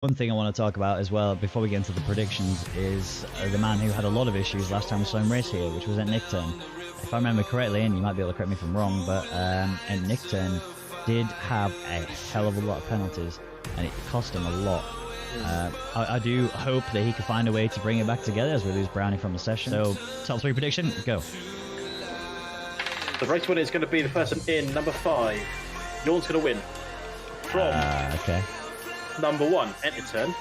One thing I want to talk about as well before we get into the predictions is the man who had a lot of issues last time we saw him race here, which was at Nickturn. If I remember correctly, and you might be able to correct me if I'm wrong, but at Nickturn did have a hell of a lot of penalties, and it cost him a lot. I do hope that he can find a way to bring it back together as we lose Brownie from the session. So, top 3 prediction, go. The race winner is going to be the person in number 5. Yawn's going to win. From okay. number 1, Enterturn.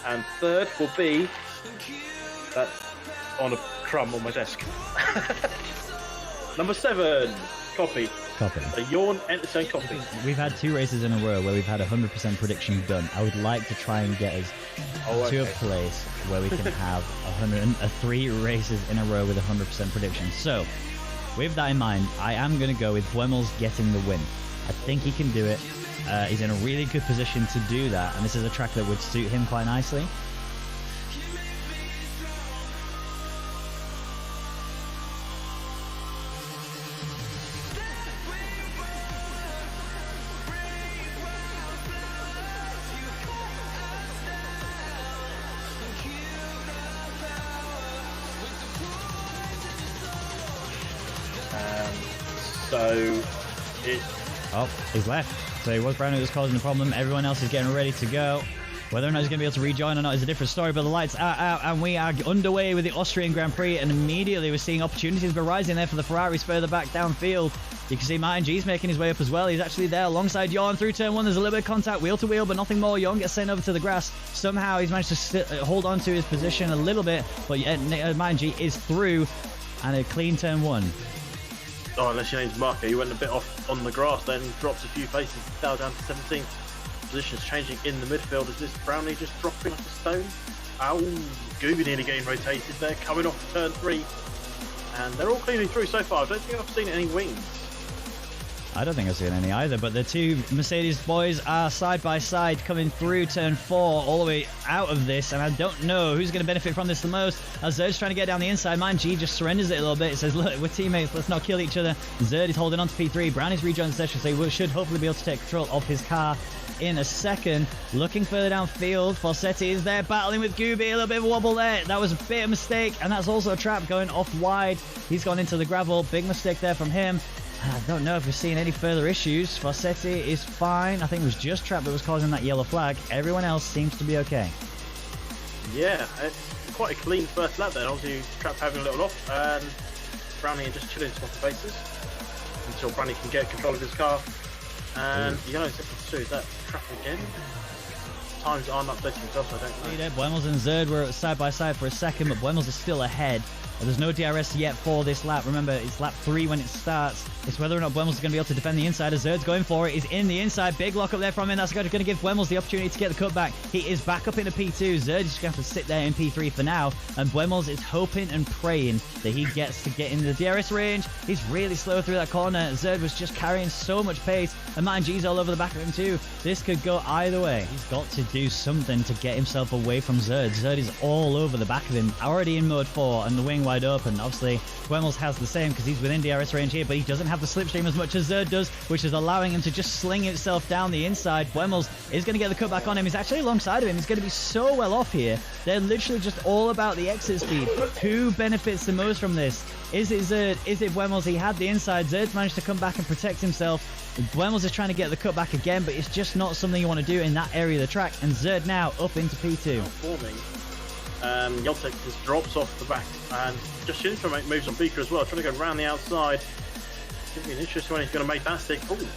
And 3rd will be that on a crumb on my desk. Number 7, Copy. A Yawn Enterturn Copy. We've had 2 races in a row where we've had 100% prediction done. I would like to try and get us to a place where we can have 3 races in a row with 100% prediction. So, with that in mind, I am going to go with Buemels getting the win. I think he can do it. He's in a really good position to do that, and this is a track that would suit him quite nicely. Oh, he's left. So it was Brownie that was causing the problem. Everyone else is getting ready to go. Whether or not he's going to be able to rejoin or not is a different story, but the lights are out and we are underway with the Austrian Grand Prix, and immediately we're seeing opportunities arising there for the Ferraris further back downfield. You can see Martin G's making his way up as well. He's actually there alongside Yawn through turn 1. There's a little bit of contact wheel to wheel, but nothing more. Yawn gets sent over to the grass. Somehow he's managed to hold on to his position a little bit, but Martin G is through and a clean turn 1. Oh, unless your name's Marco, you went a bit off on the grass, then drops a few places, down to 17th. Positions changing in the midfield. Is this Brownie just dropping like a stone? Ow, Gooby nearly getting rotated there, coming off turn 3. And they're all cleaning through so far. I don't think I've seen any wings. I don't think I've seen any either, but the 2 Mercedes boys are side by side coming through turn 4 all the way out of this, and I don't know who's going to benefit from this the most. As Zerd's trying to get down the inside, man, G just surrenders it a little bit. It says, look, we're teammates, let's not kill each other. Zerd is holding on to P3. Brownie's rejoined the session, so he should hopefully be able to take control of his car in a second. Looking further downfield, Falsetti is there battling with Gooby. A little bit of a wobble there. That was a bit of a mistake, and that's also a trap going off wide. He's gone into the gravel. Big mistake there from him. I don't know if we're seeing any further issues. Falsetti is fine. I think it was just Trap that was causing that yellow flag. Everyone else seems to be okay. Yeah, it's quite a clean first lap then. Obviously, Trap having a little off, and Brownie just chilling off the faces until Brownie can get control of his car. And yellow substitute that Trap again. Times aren't updating themselves, so I don't know. Buemels and Zerd were side by side for a second, but Buemels is still ahead. There's no DRS yet for this lap. Remember, it's lap 3 when it starts. It's whether or not Buemels is going to be able to defend the inside. As Zerd's going for it. He's in the inside. Big lock up there from him. That's going to give Buemels the opportunity to get the cutback. He is back up into P2. Zerd is going to have to sit there in P3 for now. And Buemels is hoping and praying that he gets to get in the DRS range. He's really slow through that corner. Zerd was just carrying so much pace. And Martin G's all over the back of him too. This could go either way. He's got to do something to get himself away from Zerd. Zerd is all over the back of him. Already in mode 4 and the wing wide open. Obviously, Buemels has the same because he's within DRS range here, but he doesn't have the slipstream as much as Zerd does, which is allowing him to just sling himself down the inside. Buemels is going to get the cutback on him. He's actually alongside of him. He's going to be so well off here. They're literally just all about the exit speed. Who benefits the most from this? Is it Zerd? Is it Buemels? He had the inside. Zerd's managed to come back and protect himself. Buemels is trying to get the cutback again, but it's just not something you want to do in that area of the track. And Zerd now up into P2. Forming. Yeltek just drops off the back, and just to make moves on Beaker as well, trying to go around the outside. It's going to be an interesting one. He's going to make that stick. Oh,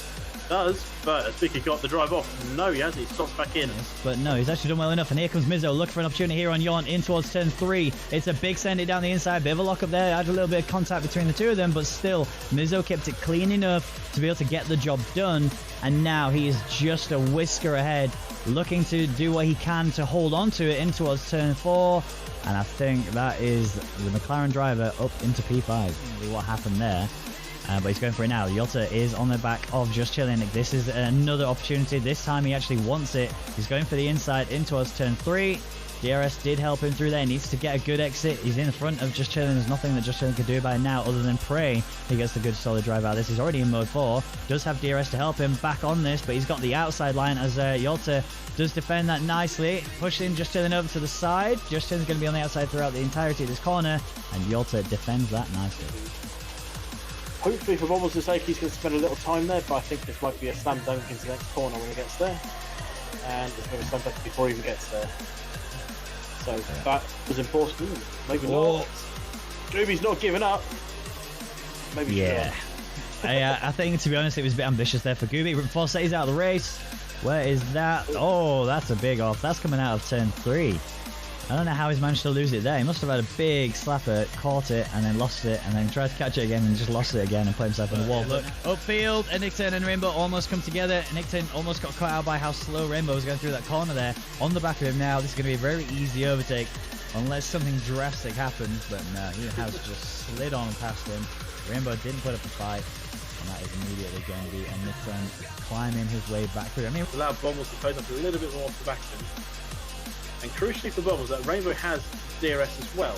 does, but has Beaker got the drive off? No, he hasn't. He stops back in. Yes, but no, he's actually done well enough, and here comes Mizzo looking for an opportunity here on Yawn in towards turn 3. It's a big send it down the inside, bit of a lock up there. Had a little bit of contact between the 2 of them, but still, Mizzo kept it clean enough to be able to get the job done, and now he is just a whisker ahead, looking to do what he can to hold on to it in towards turn 4, and I think that is the McLaren driver up into P5. What happened there? But he's going for it now. Jota is on the back of Just Chilling. This is another opportunity. This time he actually wants it. He's going for the inside in towards turn 3. DRS did help him through there. He needs to get a good exit. He's in front of Just Chillin'. There's nothing that Just Chillin' can do about it now other than pray he gets the good solid drive out of this. He's already in mode 4. Does have DRS to help him back on this, but he's got the outside line as Yolta does defend that nicely. Pushing Just Chillin' over to the side. Just Chillin's going to be on the outside throughout the entirety of this corner, and Yolta defends that nicely. Hopefully for Bobbles' sake, he's going to spend a little time there, but I think this might be a slam dunk into the next corner when he gets there. And it's going to be slam dunk before he even gets there. So that was important. Maybe not. Gooby's not giving up. Maybe yeah. I think, to be honest, it was a bit ambitious there for Gooby. Forseti's out of the race. Where is that? Oh, that's a big off. That's coming out of turn 3. I don't know how he's managed to lose it there. He must have had a big slapper, caught it, and then lost it, and then tried to catch it again and just lost it again and put himself on the wall. Look, upfield, and Nickton and Rainbow almost come together. Nickton almost got caught out by how slow Rainbow was going through that corner there. On the back of him now, this is going to be a very easy overtake, unless something drastic happens, but no, he has just slid on past him. Rainbow didn't put up a fight, and that is immediately going to be a Nickton climbing his way back through. I mean, allow Bumbles to close up a little bit more off the back of him. And crucially for Bubbles, that Rainbow has DRS as well.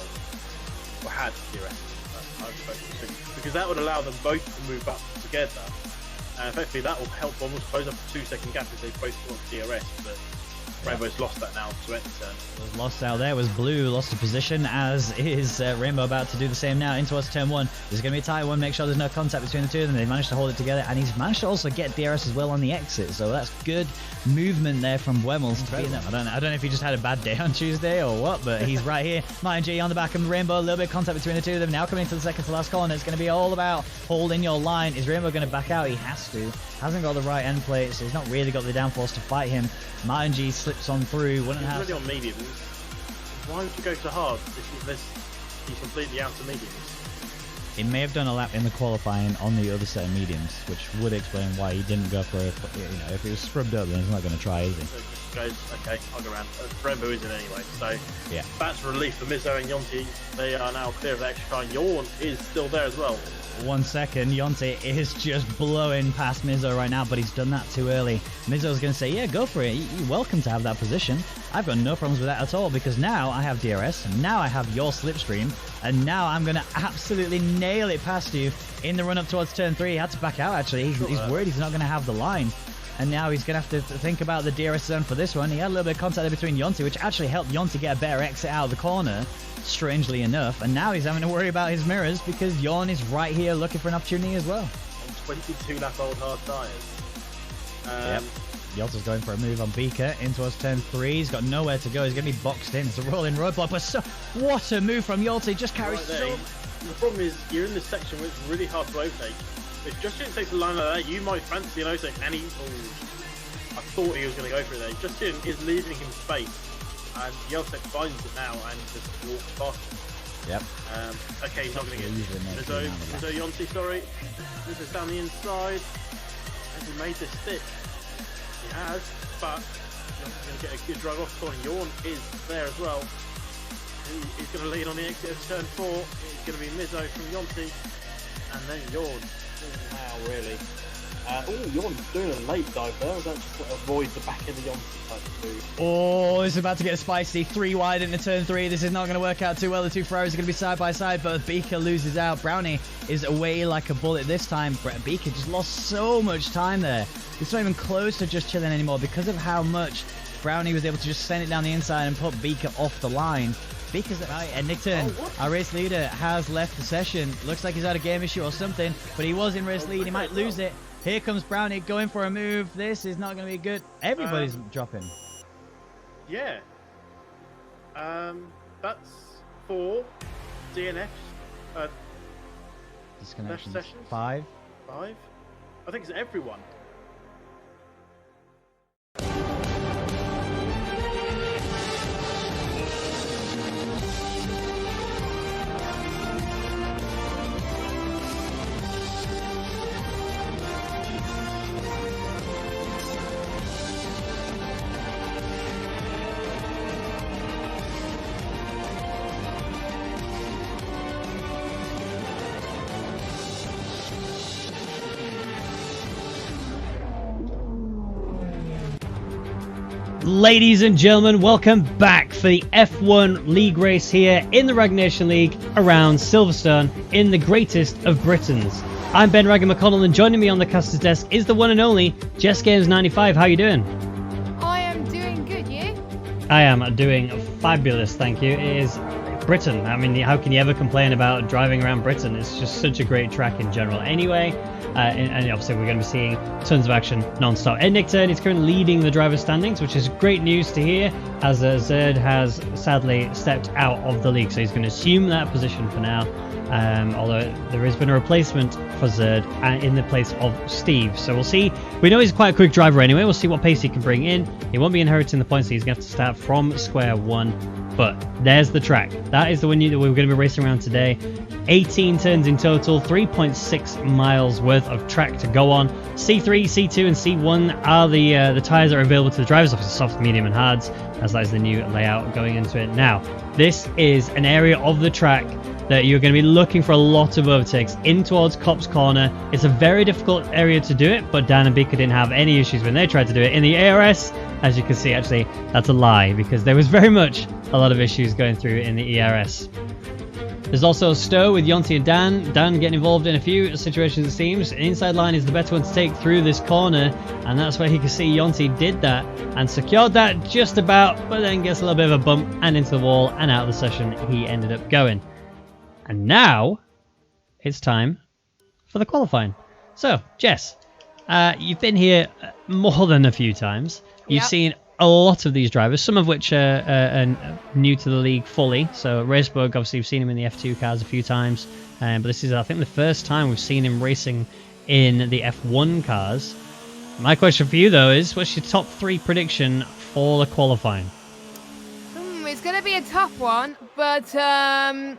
Or had DRS, because that would allow them both to move up together. And effectively that will help Bubbles close up a 2-second gap if they both want DRS. But Rainbow's lost that now to end the turn. Was lost out there was Blue, lost a position, as is Rainbow about to do the same now in towards turn 1. This is going to be a tight one, make sure there's no contact between the two of them. They managed to hold it together, and he's managed to also get DRS as well on the exit, so that's good movement there from Wemmels to beat them. I don't know if he just had a bad day on Tuesday or what, but he's right here. Martin G on the back of Rainbow, a little bit of contact between the two of them. Now coming into the second to last corner, it's going to be all about holding your line. Is Rainbow going to back out? He has to. Hasn't got the right end plate, so he's not really got the downforce to fight him. Martin G slips on through. Wouldn't have. He's already on mediums. Why would you go so hard if he's completely out of mediums? He may have done a lap in the qualifying on the other set of mediums, which would explain why he didn't go for a, if he was scrubbed up, then he's not going to try, is he? So he goes, okay, I'll go around. Rainbow isn't anyway, so yeah. That's relief for Mizzo and Yonti. They are now clear of the extra car. Yawn is still there as well. 1 second, Yonti is just blowing past Mizzo right now, but he's done that too early. Mizzo's going to say, yeah, go for it. You're welcome to have that position. I've got no problems with that at all, because now I have DRS, and now I have your slipstream, and now I'm going to absolutely nail it past you in the run-up towards turn 3. He had to back out, actually. He's worried he's not going to have the line. And now he's going to have to think about the DRS zone for this one. He had a little bit of contact there between Yonti, which actually helped Yonti get a better exit out of the corner, strangely enough. And now he's having to worry about his mirrors because Yawn is right here looking for an opportunity as well. On 22 lap old hard tyres. Yep. Yolta's going for a move on Beaker in towards turn 3. He's got nowhere to go. He's going to be boxed in. It's a rolling roadblock. But what a move from Yolta. He just carries right The problem is you're in this section where it's really hard to overtake. If Justin takes a line like that, you might fancy an overtake, and I thought he was going to go for it there. Justin is leaving him space, and Yeltek finds it now and just walks past him. Yep. Okay, he's not going to get it. Mizzo Yonti, sorry. Mizzo's down the inside. Has he made this stick? He has, but Yonti's going to get a good drive off corner. Yawn is there as well. He's going to lead on the exit of turn 4. It's going to be Mizzo from Yonti, and then Yawn. Now, really. Yawn's doing a late dive there. Was that just to avoid the back of the Yonti type of move? Oh, it's about to get spicy. 3 wide into turn 3. This is not going to work out too well. The two Ferraris are going to be side by side, but Beaker loses out. Brownie is away like a bullet this time. Beaker just lost so much time there. It's not even close to just chilling anymore because of how much Brownie was able to just send it down the inside and put Beaker off the line. Beaker's right, and Nickton, our race leader, has left the session. Looks like he's had a game issue or something, but he was in race lead. He might lose it. Here comes Brownie going for a move. This is not going to be good. Everybody's dropping. Yeah. That's for DNF. Disconnections. Sessions? 5. 5? I think it's everyone. Ladies and gentlemen, welcome back for the F1 League race here in the Rwagnation League around Silverstone in the greatest of Britons. I'm Ben Raggan McConnell, and joining me on the caster's desk is the one and only Jess Games 95. How you doing? I am doing good, you? I am doing fabulous, thank you. It is Britain. I mean, how can you ever complain about driving around Britain? It's just such a great track in general anyway. And obviously we're going to be seeing tons of action non-stop. Ed Nick Turn is currently leading the driver standings, which is great news to hear, as Zerd has sadly stepped out of the league, so he's going to assume that position for now. Although there has been a replacement for Zerd in the place of Steve, so we'll see. We know he's quite a quick driver anyway. We'll see what pace he can bring in. He won't be inheriting the points, so he's going to have to start from square one. But there's the track. That is the one that we're going to be racing around today. 18 turns in total, 3.6 miles worth of track to go on. C3, C2 and C1 are the tyres that are available to the drivers, obviously soft, medium and hards, as that is the new layout going into it. Now, this is an area of the track that you're going to be looking for a lot of overtakes in towards Copse Corner. It's a very difficult area to do it, but Dan and Beaker didn't have any issues when they tried to do it. In the ARS, as you can see, actually, that's a lie, because there was very much a lot of issues going through in the ERS. There's also a Stowe with Yonti and Dan. Dan getting involved in a few situations, it seems. Inside line is the better one to take through this corner, and that's where you can see Yonti did that and secured that just about, but then gets a little bit of a bump and into the wall, and out of the session he ended up going. And now it's time for the qualifying. So, Jess, you've been here more than a few times. You've seen a lot of these drivers, some of which are new to the league fully. So Racebug, obviously you've seen him in the F2 cars a few times, but this is, I think, the first time we've seen him racing in the F1 cars. My question for you, though, is what's your top 3 prediction for the qualifying? It's going to be a tough one, but I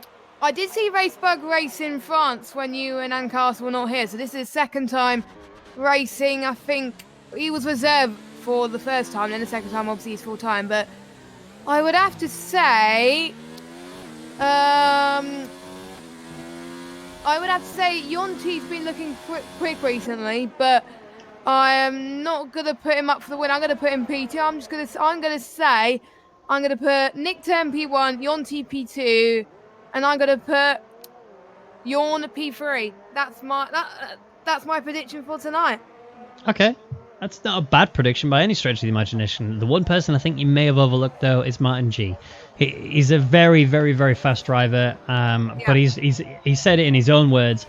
did see Racebug race in France when you and Ancastle were not here, so this is his second time racing. I think he was reserved for the first time, then the second time obviously he's full time, but I would have to say Yonti's been looking quick recently, but I am not gonna put him up for the win. I'm gonna put him P2. I'm gonna put Nick Turn P1, Yonti P2, and I'm gonna put Yawn P3. That's my prediction for tonight. Okay. That's not a bad prediction by any stretch of the imagination. The one person I think you may have overlooked, though, is Martin G. He's a very, very, very fast driver, but he said it in his own words.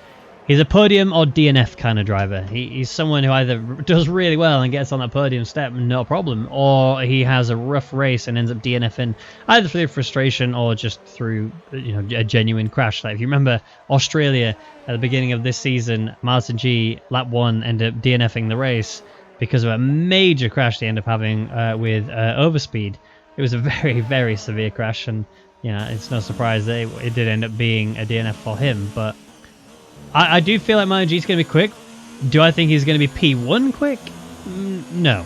He's a podium or DNF kind of driver. He's someone who either does really well and gets on that podium step, no problem, or he has a rough race and ends up DNFing either through frustration or just through a genuine crash. Like if you remember Australia at the beginning of this season, Martin G, lap 1, ended up DNFing the race because of a major crash they end up having with overspeed. It was a very, very severe crash, and it's no surprise that it did end up being a DNF for him. But I do feel like Martin G's going to be quick. Do I think he's going to be P1 quick? No,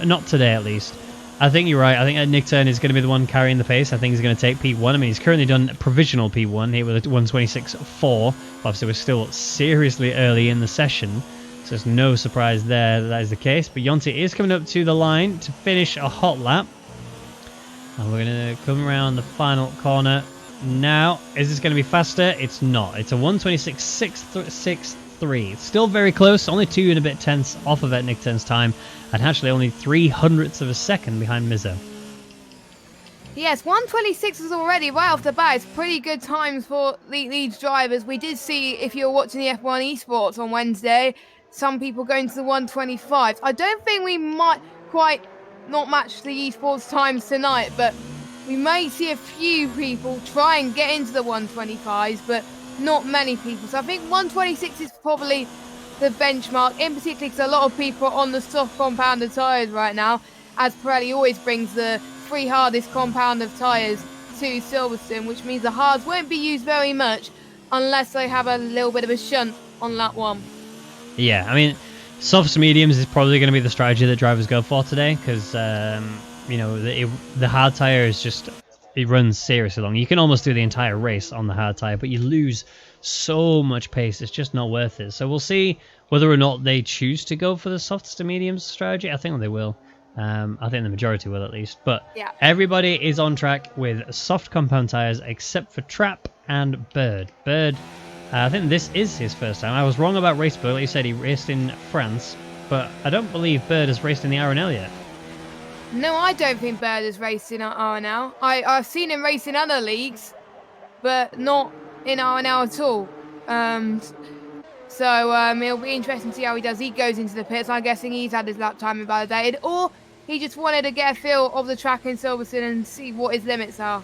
not today at least. I think you're right. I think Nick Turn is going to be the one carrying the pace. I think he's going to take P1. I mean, he's currently done provisional P1 here with a 126.4. Obviously, we're still seriously early in the session, so it's no surprise there that is the case. But Yonti is coming up to the line to finish a hot lap. And we're going to come around the final corner now. Is this going to be faster? It's not. It's a 126.663. It's still very close. Only 2 and a bit tenths off of Nick Turn's time. And actually only 0.03 of a second behind Mizzo. Yes, 126 is already right off the bat. It's pretty good times for these drivers. We did see, if you were watching the F1 esports on Wednesday, some people going to the 125s. I don't think we might quite not match the esports times tonight, but we may see a few people try and get into the 125s, but not many people. So I think 126 is probably the benchmark, in particular because a lot of people are on the soft compounded tyres right now, as Pirelli always brings the 3 hardest compound of tyres to Silverstone, which means the hards won't be used very much unless they have a little bit of a shunt on lap 1. Yeah, I mean, softs to mediums is probably going to be the strategy that drivers go for today, because the hard tyre is just, it runs seriously long. You can almost do the entire race on the hard tyre, but you lose so much pace, it's just not worth it. So we'll see whether or not they choose to go for the softs to mediums strategy. I think they will. I think the majority will at least. But Yeah. everybody is on track with soft compound tyres except for Trap and Bird. Bird, I think this is his first time. I was wrong about Racebird. Like you said, he raced in France, but I don't believe Bird has raced in the RNL yet. No, I don't think Bird has raced in RNL. I've seen him race in other leagues, but not in RNL at all. So it'll be interesting to see how he does. He goes into the pits. I'm guessing he's had his lap time invalidated, or he just wanted to get a feel of the track in Silverstone and see what his limits are.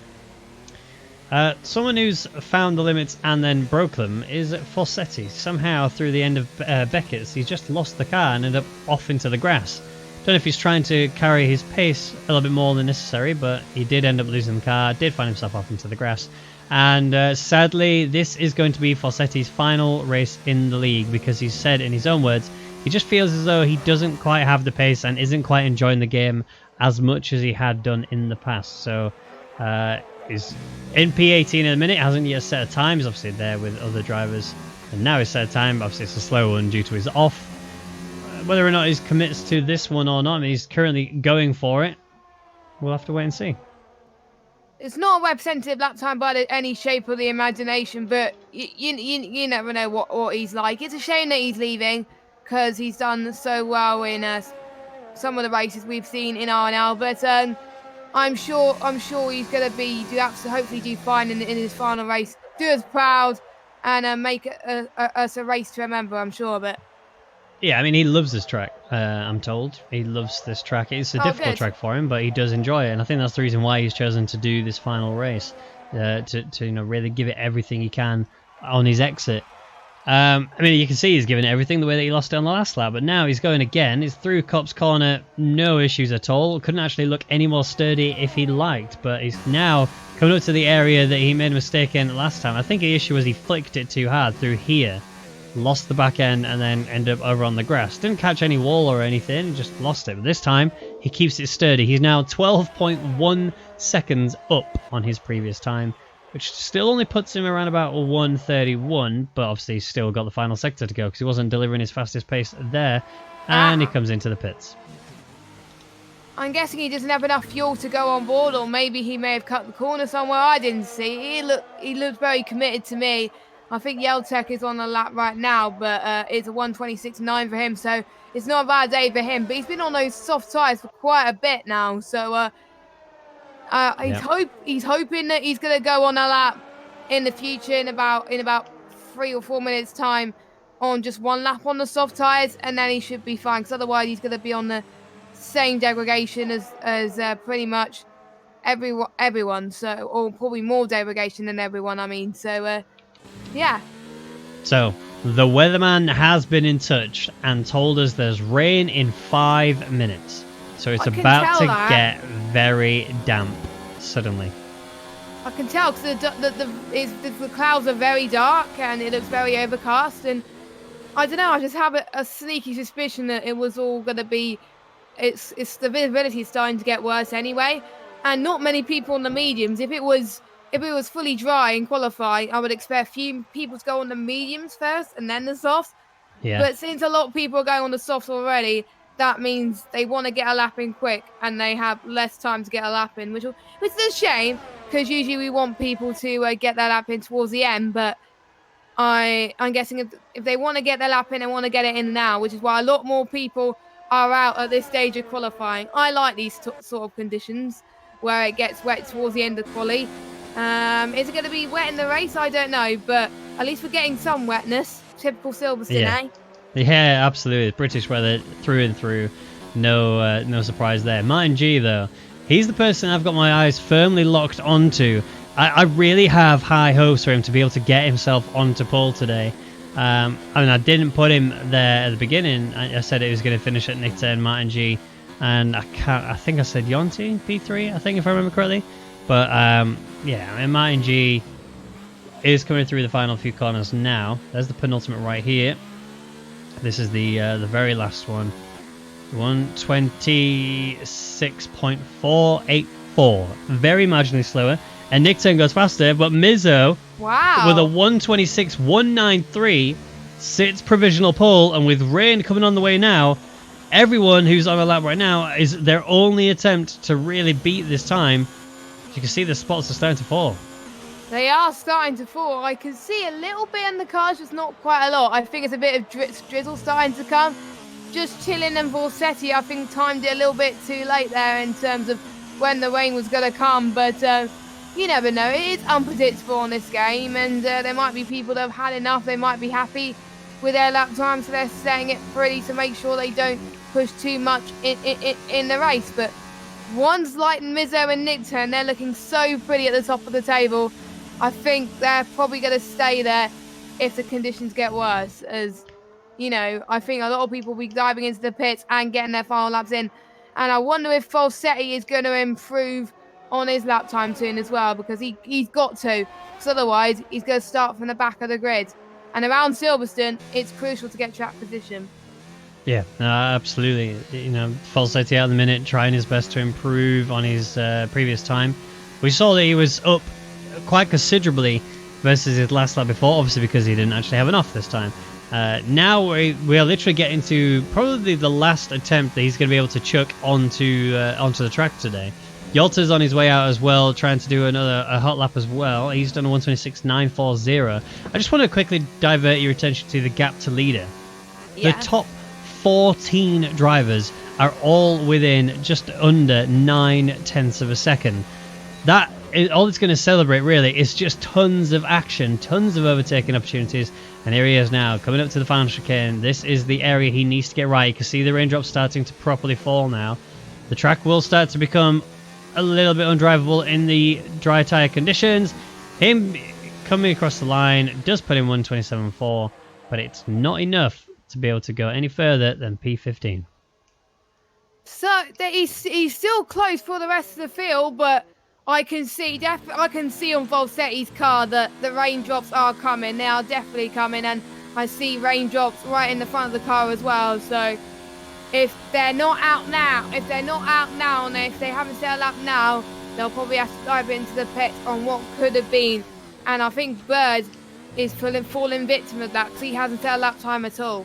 Someone who's found the limits and then broke them is Fossetti. Somehow, through the end of Beckett's, he's just lost the car and ended up off into the grass. Don't know if he's trying to carry his pace a little bit more than necessary, but he did end up losing the car, did find himself off into the grass. And sadly, this is going to be Fossetti's final race in the league, because he said in his own words, he just feels as though he doesn't quite have the pace and isn't quite enjoying the game as much as he had done in the past. So he's in P18 in a minute, hasn't yet set a time. He's obviously there with other drivers, and now he's set a time. Obviously it's a slow one due to his off. Whether or not he commits to this one or not, I mean, he's currently going for it. We'll have to wait and see. It's not a representative lap time by any shape of the imagination, but you never know what he's like. It's a shame that he's leaving, because he's done so well in some of the races we've seen in RNL. But I'm sure he's going to hopefully do fine in his final race. Do us proud and make us a race to remember, I'm sure. But yeah, I mean, he loves this track, I'm told. He loves this track. It's a difficult track for him, but he does enjoy it. And I think that's the reason why he's chosen to do this final race, to really give it everything he can on his exit. I mean, you can see he's given it everything the way that he lost it on the last lap, but now he's going again. He's through Copse Corner, no issues at all. Couldn't actually look any more sturdy if he liked, but he's now coming up to the area that he made a mistake in last time. I think the issue was he flicked it too hard through here. Lost the back end and then ended up over on the grass. Didn't catch any wall or anything, just lost it. But this time, he keeps it sturdy. He's now 12.1 seconds up on his previous time, which still only puts him around about 1:31, but obviously he's still got the final sector to go because he wasn't delivering his fastest pace there. And he comes into the pits. I'm guessing he doesn't have enough fuel to go on board, or maybe he may have cut the corner somewhere. I didn't see. He looked very committed to me. I think Yeltek is on the lap right now, but it's a 1:26.9 for him, so it's not a bad day for him. But he's been on those soft tyres for quite a bit now, so he's hoping that he's going to go on a lap in the future in about 3 or 4 minutes time on just one lap on the soft tyres, and then he should be fine. Because otherwise, he's going to be on the same degradation as pretty much everyone, so, or probably more degradation than everyone. I mean, so. Yeah. So, the weatherman has been in touch and told us there's rain in 5 minutes. So it's about to get very damp suddenly. I can tell because the clouds are very dark and it looks very overcast. And I don't know, I just have a sneaky suspicion that it was all going to be... It's the visibility is starting to get worse anyway. And not many people on the mediums. If it was fully dry in qualifying, I would expect a few people to go on the mediums first and then the softs. Yeah. But since a lot of people are going on the softs already, that means they want to get a lap in quick and they have less time to get a lap in, which is a shame because usually we want people to get their lap in towards the end. But I'm guessing if they want to get their lap in, they want to get it in now, which is why a lot more people are out at this stage of qualifying. I like these sort of conditions where it gets wet towards the end of quali. Is it going to be wet in the race? I don't know, but at least we're getting some wetness. Typical Silverstone, eh? Yeah, absolutely. British weather through and through. No surprise there. Martin G, though, he's the person I've got my eyes firmly locked onto. I really have high hopes for him to be able to get himself onto pole today. I mean, I didn't put him there at the beginning. I said it was going to finish at Nick 10, Martin G, and I think I said Yonti P3, I think, if I remember correctly. But yeah, I mean, Martin G is coming through the final few corners now. There's the penultimate right here. This is the very last one. 1:26.484. Very marginally slower. And Nickton goes faster, but Mizzo, with a 1:26.193, sits provisional pole, and with rain coming on the way now, everyone who's on a lap right now is their only attempt to really beat this time. You can see the spots are starting to fall. They are starting to fall. I can see a little bit in the cars, just not quite a lot. I think it's a bit of drizzle starting to come. Just Chilling and Vorsetti, I think, timed it a little bit too late there in terms of when the rain was going to come. But you never know. It is unpredictable on this game, and there might be people that have had enough. They might be happy with their lap time, so they're setting it pretty to make sure they don't push too much in the race. But ones like Mizzo and Nickton, they're looking so pretty at the top of the table. I think they're probably going to stay there if the conditions get worse. As you know, I think a lot of people will be diving into the pits and getting their final laps in. And I wonder if Falsetti is going to improve on his lap time soon as well, because he's got to. Because otherwise, he's going to start from the back of the grid. And around Silverstone, it's crucial to get track position. Yeah, absolutely. You know, Falsetti out at the minute, trying his best to improve on his previous time. We saw that he was up quite considerably versus his last lap before, obviously because he didn't actually have enough this time. Now we are literally getting to probably the last attempt that he's going to be able to chuck onto the track today. Yolta's on his way out as well, trying to do a hot lap as well. He's done a 126.940. I just want to quickly divert your attention to the gap to leader. Yeah. The top 14 drivers are all within just under 9/10 of a second. That is all it's going to celebrate, really, is just tons of action, tons of overtaking opportunities. And here he is now, coming up to the final chicane. This is the area he needs to get right. You can see the raindrops starting to properly fall now. The track will start to become a little bit undrivable in the dry tyre conditions. Him coming across the line does put in 127.4, but it's not enough to be able to go any further than P15. So he's still close for the rest of the field, but I can see on Falsetti's car that the raindrops are coming. They are definitely coming, and I see raindrops right in the front of the car as well. So if they're not out now, and if they haven't set a lap now, they'll probably have to dive into the pits on what could have been. And I think Bird is falling victim of that because he hasn't set a lap time at all.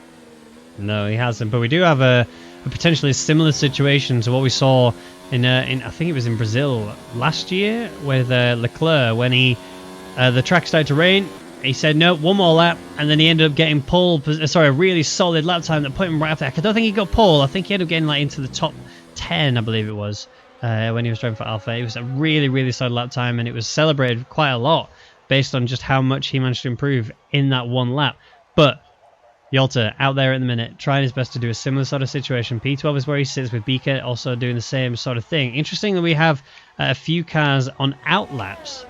No, he hasn't. But we do have a potentially similar situation to what we saw in I think it was in Brazil last year with Leclerc when the track started to rain. He said no, one more lap, and then he ended up getting a really solid lap time that put him right up there. I don't think he got pole. I think he ended up getting like into the top 10, I believe it was, when he was driving for Alpha. It was a really, really solid lap time, and it was celebrated quite a lot based on just how much he managed to improve in that one lap. But Yolta out there at the minute, trying his best to do a similar sort of situation. P12 is where he sits with Beaker, also doing the same sort of thing. Interesting that we have a few cars on out laps.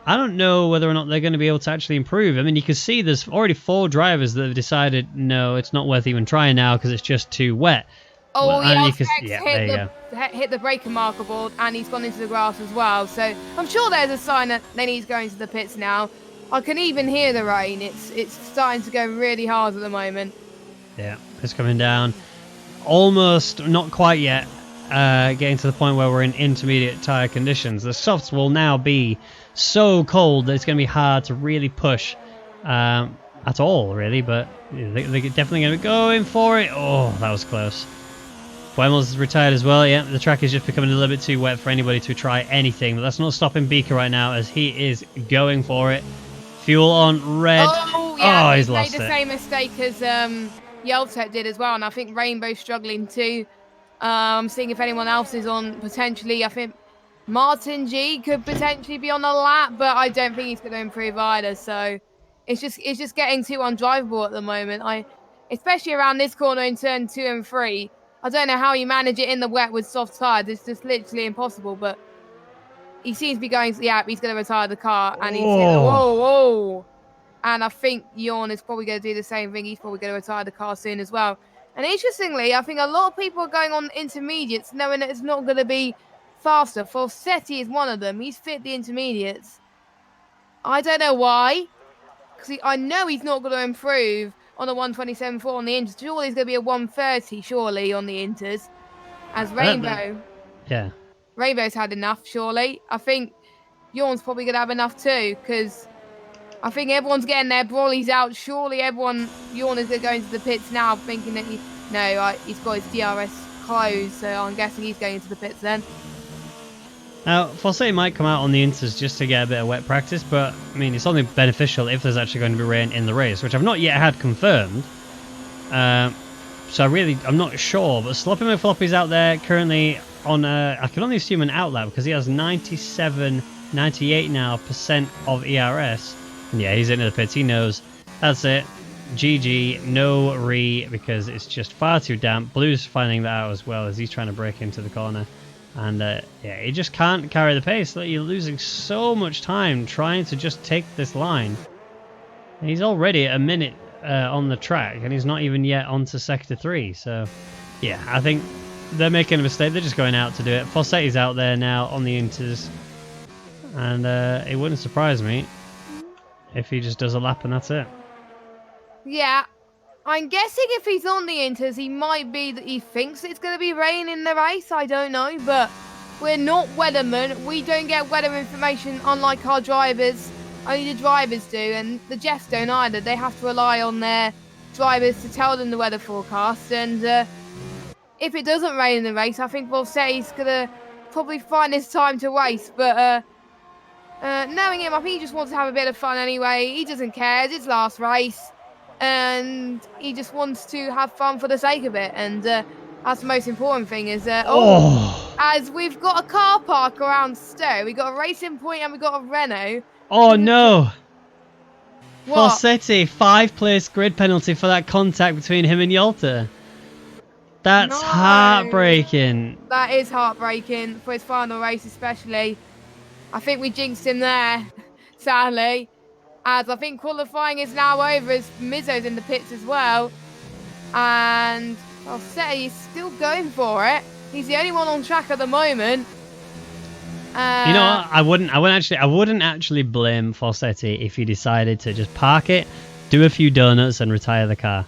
I don't know whether or not they're going to be able to actually improve. I mean, you can see there's already 4 drivers that have decided, no, it's not worth even trying now because it's just too wet. Oh, well, hit the breaker marker board, and he's gone into the grass as well. So I'm sure there's a sign that then he's going to the pits now. I can even hear the rain. It's starting to go really hard at the moment. Yeah, it's coming down. Almost, not quite yet, getting to the point where we're in intermediate tyre conditions. The softs will now be so cold that it's going to be hard to really push at all, really. But they're definitely going to be going for it. Oh, that was close. Buemels is retired as well. Yeah, the track is just becoming a little bit too wet for anybody to try anything. But that's not stopping Beaker right now as he is going for it. Fuel on red. Oh, yeah, he's lost made the same mistake as Yeltset did as well, and I think Rainbow's struggling too. Seeing if anyone else is on potentially. I think Martin G could potentially be on the lap, but I don't think he's going to improve either. So it's just getting too undrivable at the moment. Especially around this corner in turn 2 and 3. I don't know how you manage it in the wet with soft tyres. It's just literally impossible. But he seems to be going. Yeah, he's going to retire the car, and he's whoa. And I think Jorn is probably going to do the same thing. He's probably going to retire the car soon as well. And interestingly, I think a lot of people are going on intermediates knowing that it's not going to be faster. Falsetti is one of them. He's fit the intermediates. I don't know why. Because I know he's not going to improve on a 127.4 on the Inters. Surely he's going to be a 130, surely, on the Inters. As Rainbow. Yeah. Rainbow's had enough, surely. I think Jorn's probably going to have enough too, because I think everyone's getting their brollies out. Surely Jorn is going to go into the pits now thinking that No, he's got his DRS closed, so I'm guessing he's going into the pits then. Now, Falsetti might come out on the inters just to get a bit of wet practice, but I mean, it's only beneficial if there's actually going to be rain in the race, which I've not yet had confirmed. So I'm not sure, but Sloppy McFloppy's out there currently on I can only assume an outlap because he has 97, 98 now % of ERS. And yeah, he's into the pits. He knows. That's it. GG, no re because it's just far too damp. Blue's finding that out as well as he's trying to break into the corner. And yeah, he just can't carry the pace. You're losing so much time trying to just take this line. And he's already a minute on the track, and he's not even yet onto Sector 3. So, yeah, I think they're making a mistake. They're just going out to do it. Falsetti's out there now on the inters. And it wouldn't surprise me if he just does a lap and that's it. Yeah. I'm guessing if he's on the inters, he might be that he thinks it's going to be rain in the race. I don't know, but we're not weathermen. We don't get weather information unlike our drivers. Only the drivers do, and the Jeffs don't either. They have to rely on their drivers to tell them the weather forecast. And if it doesn't rain in the race, I think Falsetti's going to probably find his time to race. But knowing him, I think he just wants to have a bit of fun anyway. He doesn't care. It's his last race. And he just wants to have fun for the sake of it, and that's the most important thing. Is as we've got a car park around Stowe, we got a Racing Point and we got a Renault. Oh no! What? Falsetti, 5-place grid penalty for that contact between him and Yolta. That's heartbreaking. That is heartbreaking for his final race, especially. I think we jinxed him there, sadly. As I think qualifying is now over as Mizzo's in the pits as well. And Falsetti is still going for it. He's the only one on track at the moment. You know what? I wouldn't actually blame Falsetti if he decided to just park it, do a few donuts and retire the car.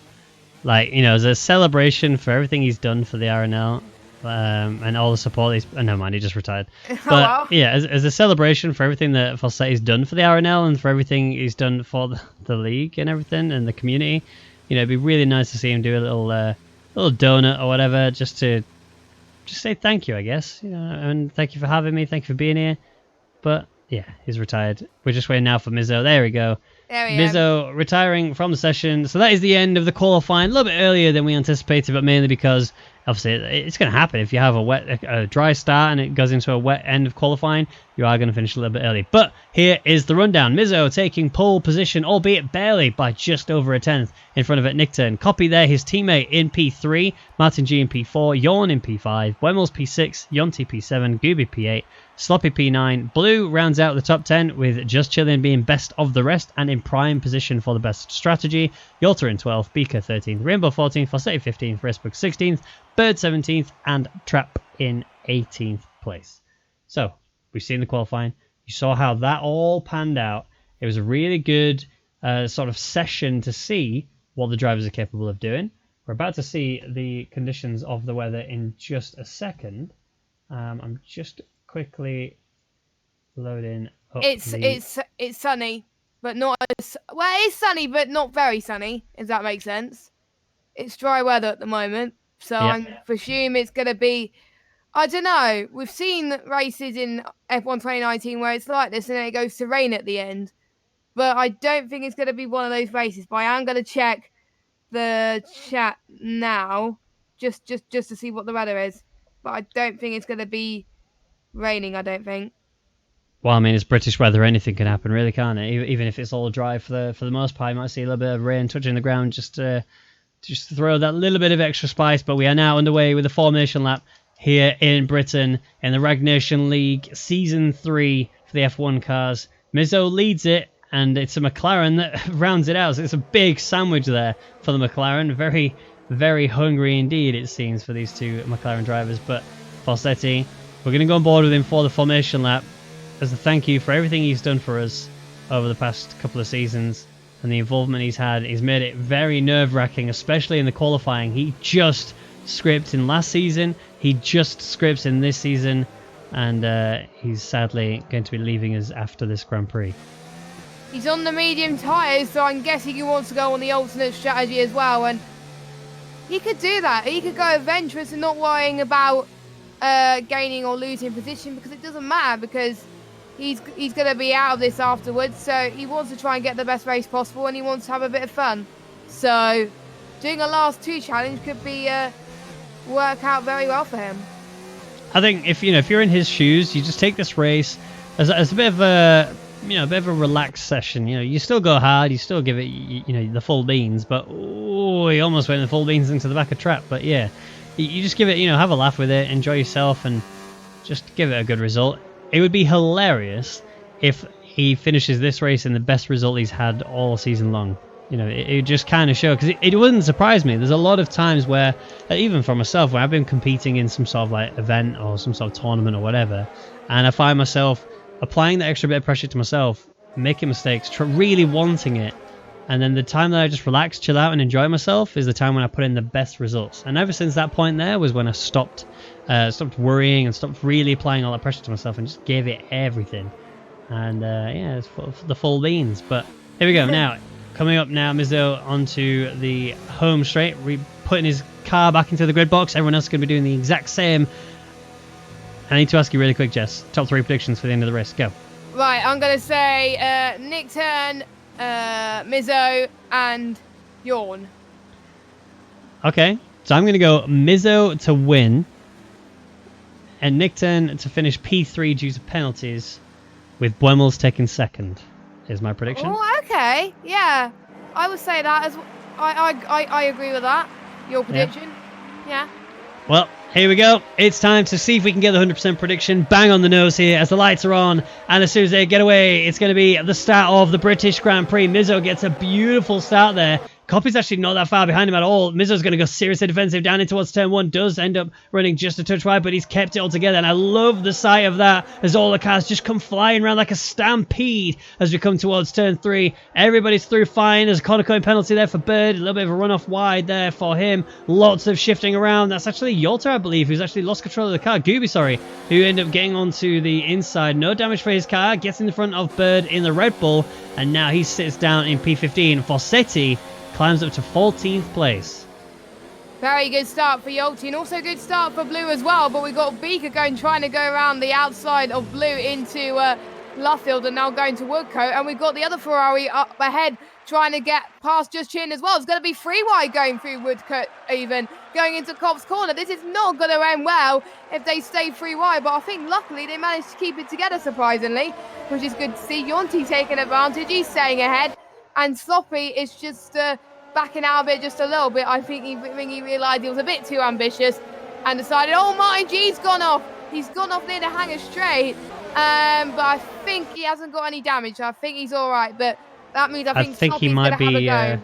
Like, you know, as a celebration for everything he's done for the RNL. And all the support he's... Oh, never mind, he just retired. But wow. Yeah, as a celebration for everything that Falsetti's done for the RNL and for everything he's done for the league and everything and the community, you know, it'd be really nice to see him do a little donut or whatever just to say thank you, I guess. You know, and thank you for having me, thank you for being here. But yeah, he's retired. We're just waiting now for Mizzo. There we go. Mizzo retiring from the session. So that is the end of the qualifying. A little bit earlier than we anticipated, but mainly because obviously it's going to happen. If you have a dry start and it goes into a wet end of qualifying, you are going to finish a little bit early. But here is the rundown. Mizzo taking pole position, albeit barely by just over a tenth in front of Nick Turn. Copy there his teammate in P3, Martin G in P4, Yorn in P5, Wemmels P6, Yonti P7, Gooby P8, Sloppy P9. Blue rounds out the top 10 with Just Chillin' being best of the rest and in prime position for the best strategy. Yolta in 12th, Beaker 13th, Rainbow 14th, Falsetti 15th, Racebook 16th, Bird 17th, and Trap in 18th place. So, we've seen the qualifying. You saw how that all panned out. It was a really good sort of session to see what the drivers are capable of doing. We're about to see the conditions of the weather in just a second. I'm just quickly loading up. It's sunny, but not as well. It's sunny, but not very sunny. If that makes sense. It's dry weather at the moment, so I presume it's going to be. I don't know. We've seen races in F1 2019 where it's like this, and then it goes to rain at the end. But I don't think it's going to be one of those races. But I am going to check the chat now, just to see what the weather is. But I don't think it's going to be raining. I don't think. Well, I mean, it's British weather. Anything can happen, really, can't it? Even if it's all dry for the most part, you might see a little bit of rain touching the ground just to throw that little bit of extra spice. But we are now underway with the formation lap here in Britain in the Rwagnation League Season 3 for the F1 cars. Mizzo leads it, and it's a McLaren that rounds it out. So it's a big sandwich there for the McLaren. Very, very hungry indeed, it seems, for these two McLaren drivers. But Falsetti, we're going to go on board with him for the formation lap as a thank you for everything he's done for us over the past couple of seasons and the involvement he's had. He's made it very nerve-wracking, especially in the qualifying. He just scripted in last season, he just scripts in this season, and he's sadly going to be leaving us after this Grand Prix. He's on the medium tyres, so I'm guessing he wants to go on the alternate strategy as well. And He could do that. He could go adventurous and not worrying about gaining or losing position, because it doesn't matter, because he's going to be out of this afterwards. So he wants to try and get the best race possible, and he wants to have a bit of fun. So doing a last 2 challenge could be work out very well for him. I think if you're in his shoes, you just take this race as a bit of a relaxed session. You still go hard, you still give it the full beans, but he almost went the full beans into the back of trap. But yeah, you just give it, have a laugh with it, enjoy yourself, and just give it a good result. It would be hilarious if he finishes this race in the best result he's had all season long. It just kind of show, because it wouldn't surprise me. There's a lot of times where, even for myself, where I've been competing in some sort of like event or some sort of tournament or whatever, and I find myself applying that extra bit of pressure to myself, making mistakes, really wanting it, and then the time that I just relax, chill out, and enjoy myself is the time when I put in the best results. And ever since that point there was when I stopped worrying and stopped really applying all that pressure to myself and just gave it everything. And it's the full beans. But here we go now. Coming up now, Mizzo onto the home straight, putting his car back into the grid box. Everyone else is going to be doing the exact same. I need to ask you really quick, Jess. Top 3 predictions for the end of the race. Go. Right, I'm going to say Nick Turn, Mizzo, and Yawn. Okay, so I'm going to go Mizzo to win and Nick Turn to finish P3 due to penalties, with Buemels taking second. Is my prediction. Oh, okay. Yeah. I would say that as I agree with that. Your prediction. Yeah. Well, here we go. It's time to see if we can get the 100% prediction. Bang on the nose here as the lights are on. And as soon as they get away, it's going to be the start of the British Grand Prix. Mizzo gets a beautiful start there. Copy's actually not that far behind him at all. Mizzo's going to go seriously defensive down in towards turn 1. Does end up running just a touch wide, but he's kept it all together. And I love the sight of that as all the cars just come flying around like a stampede as we come towards turn 3. Everybody's through fine. There's a corner cone penalty there for Bird. A little bit of a runoff wide there for him. Lots of shifting around. That's actually Yolta, I believe, who's actually lost control of the car. Gooby, sorry, who ended up getting onto the inside. No damage for his car. Gets in the front of Bird in the Red Bull. And now he sits down in P15. Fossetti climbs up to 14th place. Very good start for Yolti, and also good start for Blue as well. But we've got Beaker trying to go around the outside of Blue into Luffield, and now going to Woodcote. And we've got the other Ferrari up ahead trying to get past Just Chin as well. It's going to be 3 wide going through Woodcote, even going into Cobb's Corner. This is not going to end well if they stay 3 wide, but I think luckily they managed to keep it together, surprisingly, which is good to see. Yonti taking advantage. He's staying ahead. And Sloppy is just backing out a bit, just a little bit. I think he realised he was a bit too ambitious and decided, oh, Martin G's gone off. He's gone off near the hanger straight. But I think he hasn't got any damage. I think he's all right. But that means I think he might be. I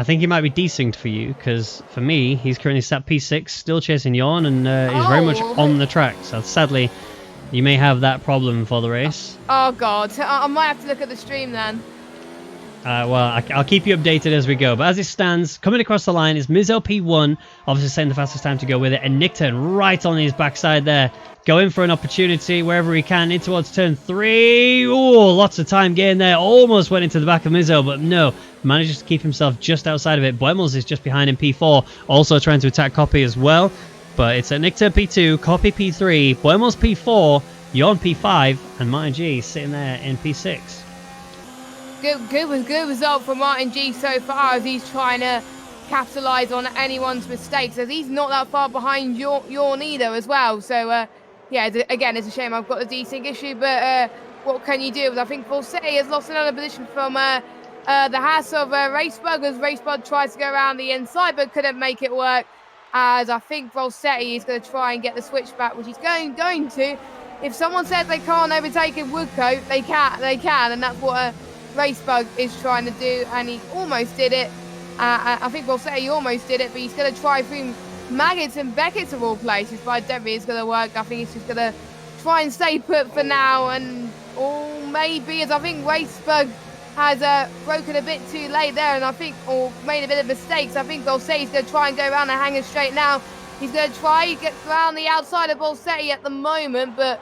think he might be decent for you, because for me, he's currently sat P6, still chasing Yawn, and is very much on the track. So sadly, you may have that problem for the race. Oh God, I might have to look at the stream then. Well, I'll keep you updated as we go. But as it stands, coming across the line is Mizzo P1, obviously setting the fastest time to go with it, and Nick Turn right on his backside there, going for an opportunity wherever he can in towards turn 3. Oh, lots of time gain there. Almost went into the back of Mizzo, but no, manages to keep himself just outside of it. Buemels is just behind in P4, also trying to attack Copy as well. But it's Nick Turn P2, Copy P3, Buemels P4, Yon P5, and Martin G sitting there in P6. Good result for Martin G so far, as he's trying to capitalise on anyone's mistakes, as he's not that far behind Yawn either as well. So, yeah, again, it's a shame I've got a desync issue, but what can you do? I think Volsetti has lost another position from the house of Racebug, as Racebug tries to go around the inside but couldn't make it work, as I think Volsetti is going to try and get the switch back, which he's going to. If someone says they can't overtake in Woodcote, they can, and that's what Racebug is trying to do, and he almost did it. I think we'll say he almost did it, but he's going to try through Maggots and Beckett's of all places, but I don't think it's going to work. I think he's just going to try and stay put for now, and or maybe, as I think Racebug has broken a bit too late there, and I think, or made a bit of mistakes. I think Bolsetti's going to try and go around and hang it straight now. He's going to try to get around the outside of Bolsetti at the moment, but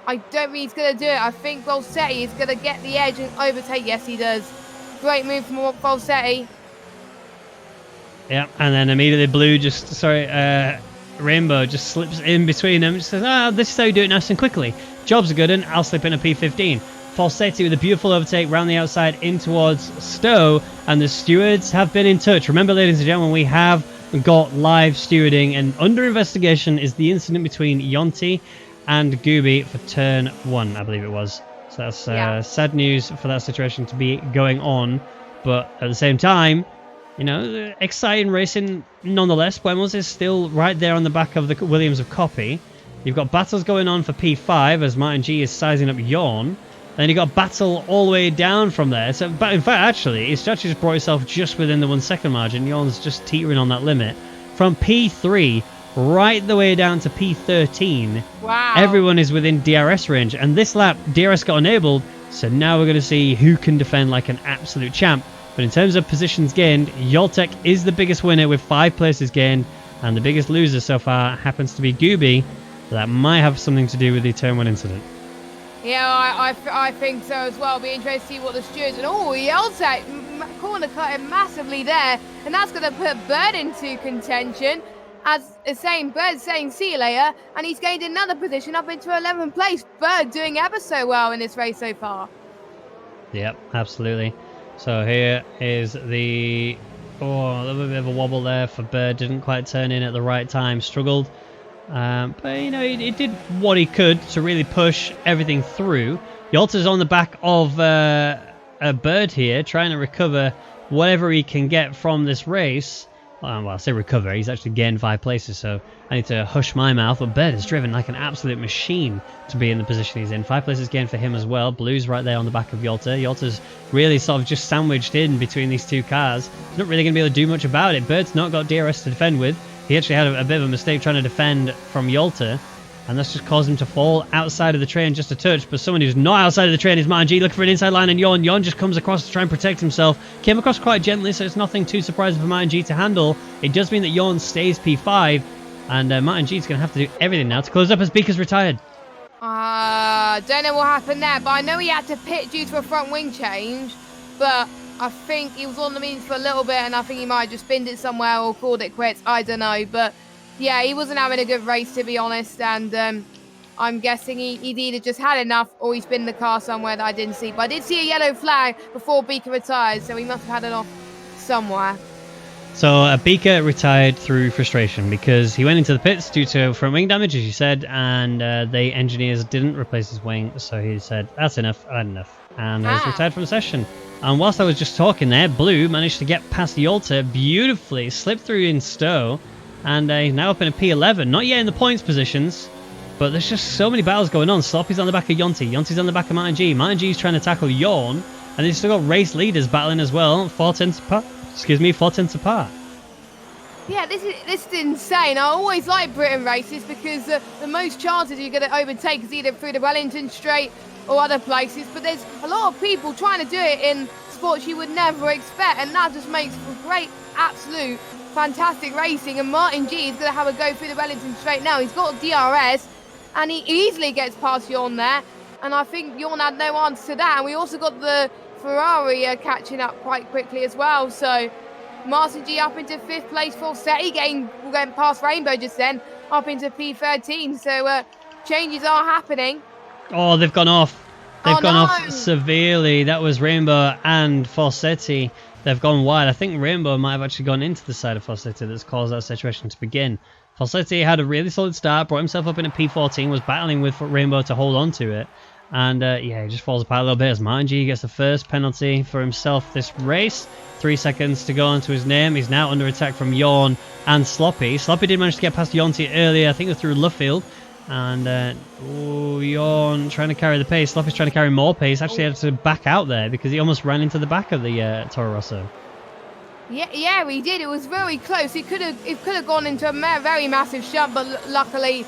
I don't think he's going to do it. I think Bolsetti is going to get the edge and overtake. Yes, he does. Great move from Bolsetti. Yeah, and then immediately Blue Rainbow just slips in between them. Just says, this is how you do it nice and quickly. Job's a good one. I'll slip in a P15. Falsetti with a beautiful overtake round the outside in towards Stowe, and the stewards have been in touch. Remember, ladies and gentlemen, we have got live stewarding, and under investigation is the incident between Yonti and Gooby for turn 1, I believe it was. So that's sad news for that situation to be going on, but at the same time, you know, exciting racing nonetheless. Buemos is still right there on the back of the Williams of Copy. You've got battles going on for P5 as Martin G is sizing up Yawn. Then you got battle all the way down from there. So, but in fact, actually, it's actually just brought itself just within the 1 second margin. Yawn's just teetering on that limit. From P3 right the way down to P13. Wow. Everyone is within DRS range. And this lap, DRS got enabled. So now we're going to see who can defend like an absolute champ. But in terms of positions gained, Yoltek is the biggest winner with 5 places gained. And the biggest loser so far happens to be Gooby. That might have something to do with the turn 1 incident. Yeah, I think so as well. Be interested to see what the stewards and Yoltek corner cutting massively there, and that's going to put Bird into contention. As Bird's saying see you later, and he's gained another position up into 11th place. Bird doing ever so well in this race so far. Yep, absolutely. So here is a little bit of a wobble there for Bird. Didn't quite turn in at the right time, struggled. But, you know, he did what he could to really push everything through. Yolta's on the back of a Bird here, trying to recover whatever he can get from this race. Well, I say recover, he's actually gained 5 places, so I need to hush my mouth. But Bird is driven like an absolute machine to be in the position he's in. 5 places gained for him as well. Blue's right there on the back of Yolta. Yolta's really sort of just sandwiched in between these 2 cars. He's not really going to be able to do much about it. Bird's not got DRS to defend with. He actually had a bit of a mistake trying to defend from Yolta, and that's just caused him to fall outside of the train just a touch. But someone who's not outside of the train is Martin G, looking for an inside line, and Yawn just comes across to try and protect himself. Came across quite gently, so it's nothing too surprising for Martin G to handle. It does mean that Yawn stays P5, and Martin G's going to have to do everything now to close up as Beaker's retired. Don't know what happened there, but I know he had to pit due to a front wing change, but I think he was on the means for a little bit, and I think he might have just spinned it somewhere or called it quits. I don't know, but yeah, he wasn't having a good race, to be honest, and I'm guessing he'd either just had enough or he's been in the car somewhere that I didn't see. But I did see a yellow flag before Beaker retired, so he must have had it off somewhere. So Beaker retired through frustration because he went into the pits due to front wing damage, as you said, and the engineers didn't replace his wing, so he said, that's enough, I had enough, and he's retired from the session. And whilst I was just talking there, Blue managed to get past Yolta beautifully, slipped through in Stowe, and he's now up in a P11. Not yet in the points positions, but there's just so many battles going on. Sloppy's on the back of Yonti. Yonti's on the back of Martin G. Martin G's trying to tackle Yawn, and they've still got race leaders battling as well. 4 tenths apart. Yeah, this is insane. I always like Britain races because the most chances you're going to overtake is either through the Wellington Straight or other places, but there's a lot of people trying to do it in sports you would never expect, and that just makes for great, absolute, fantastic racing. And Martin G is going to have a go through the Wellington Straight now. He's got DRS, and he easily gets past Yawn there, and I think Yawn had no answer to that. And we also got the Ferrari catching up quite quickly as well, so Martin G up into 5th place, Falsetti going past Rainbow just then, up into P13, so changes are happening. Oh, they've gone off. They've gone off severely. That was Rainbow and Falsetti. They've gone wide. I think Rainbow might have actually gone into the side of Falsetti that's caused that situation to begin. Falsetti had a really solid start, brought himself up in a P14, was battling with Rainbow to hold on to it. And yeah, he just falls apart a little bit as Martin G gets the first penalty for himself this race. 3 seconds to go onto his name. He's now under attack from Yawn and Sloppy. Sloppy did manage to get past Yonti earlier. I think it was through Luffield. And Yawn trying to carry the pace. Sloppy's trying to carry more pace. Actually had to back out there because he almost ran into the back of the Toro Rosso. Yeah, he did. It was very close. It could have gone into a very massive shot, but luckily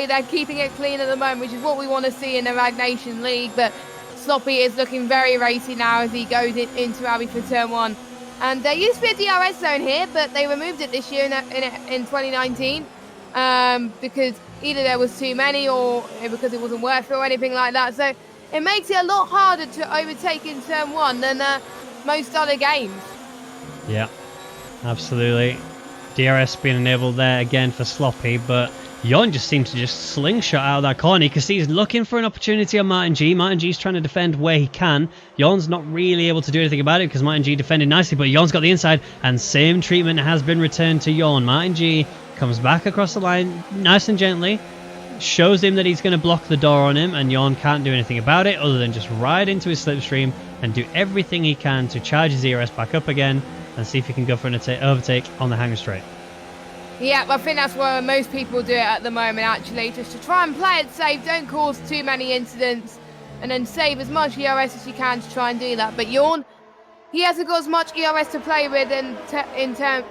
they're keeping it clean at the moment, which is what we want to see in the Rwagnation League. But Sloppy is looking very racy now as he goes into Abbey for turn 1. And there used to be a DRS zone here, but they removed it this year in 2019 because either there was too many or because it wasn't worth it or anything like that. So it makes it a lot harder to overtake in turn 1 than most other games. Yeah. Absolutely. DRS being enabled there again for Sloppy, but Jon just seems to just slingshot out of that corner. You can see he's looking for an opportunity on Martin G. Martin G's trying to defend where he can. Jon's not really able to do anything about it because Martin G defended nicely, but Jon's got the inside, and same treatment has been returned to Jon. Martin G comes back across the line nice and gently, shows him that he's going to block the door on him, and Jon can't do anything about it other than just ride into his slipstream and do everything he can to charge his ERS back up again and see if he can go for an overtake on the hanger straight. Yeah, I think that's where most people do it at the moment, actually, just to try and play it safe, don't cause too many incidents, and then save as much ERS as you can to try and do that. But Jon, he hasn't got as much ERS to play with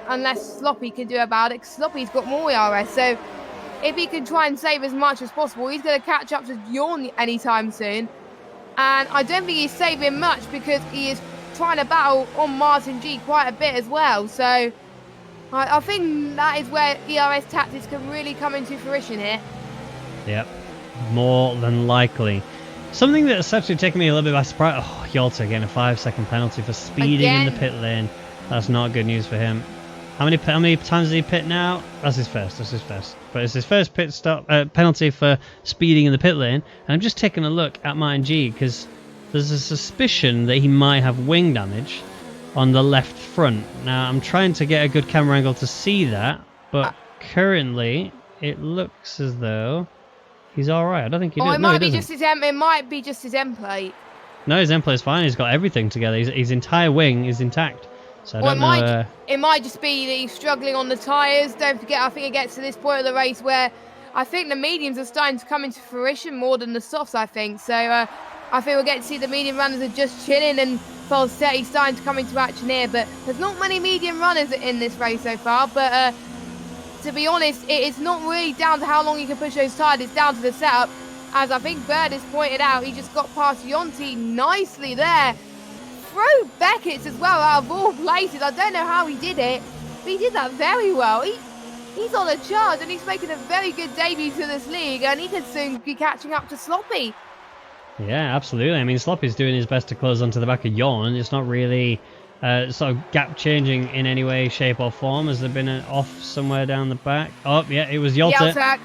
unless Sloppy can do about it, because Sloppy's got more ERS, so if he can try and save as much as possible, he's going to catch up to Jon anytime soon. And I don't think he's saving much because he is trying to battle on Martin G quite a bit as well, so I think that is where ERS tactics can really come into fruition here. Yep, more than likely. Something that's actually taken me a little bit by surprise. Oh, Yalta getting a 5-second penalty for speeding in the pit lane. That's not good news for him. How many times does he pit now? That's his first. But it's his first pit stop penalty for speeding in the pit lane. And I'm just taking a look at Martin G because there's a suspicion that he might have wing damage on the left front. Now I'm trying to get a good camera angle to see that, but currently it looks as though he's all right. I don't think he did. It might be just his it might be just his end plate. No, his end plate's fine. He's got everything together. His entire wing is intact. So I don't know. It might just be that he's struggling on the tyres. Don't forget, I think it gets to this point of the race where I think the mediums are starting to come into fruition more than the softs, I think. So I think we'll get to see the medium runners are just chilling and Falsetti starting to come into action here. But there's not many medium runners in this race so far. But to be honest, it's not really down to how long you can push those tyres. It's down to the setup. As I think Bird has pointed out, he just got past Yonti nicely there. Throw Beckett's as well out of all places. I don't know how he did it, but he did that very well. He's on a charge and he's making a very good debut to this league, and he could soon be catching up to Sloppy. Yeah, absolutely. I mean, Sloppy's doing his best to close onto the back of Jon. It's not really sort of gap changing in any way, shape or form. Has there been an off somewhere down the back? Oh, yeah, it was Yalta.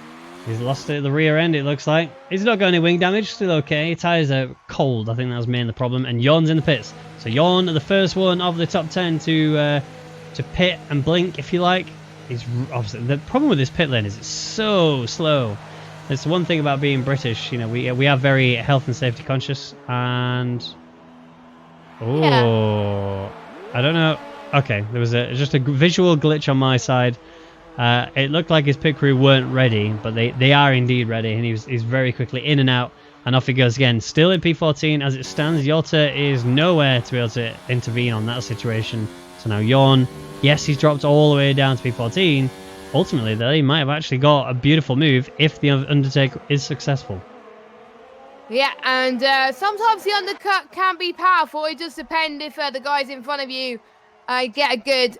He's lost it at the rear end, it looks like. He's not got any wing damage, still okay. Tyres are cold, I think that was mainly the problem. And Jon's in the pits. So Jon, the first one of the top 10 to pit and blink, if you like. He's obviously, the problem with this pit lane is it's so slow. It's one thing about being British, you know, we are very health and safety conscious, and I don't know. Okay, there was just a visual glitch on my side. It looked like his pit crew weren't ready, but they are indeed ready, and he's very quickly in and out, and off he goes again. Still in P14 as it stands. Yalta is nowhere to be able to intervene on that situation. So now Jon, yes, he's dropped all the way down to P14. Ultimately, though, he might have actually got a beautiful move if the undertake is successful. Yeah, and sometimes the undercut can be powerful. It just depends if the guys in front of you get a good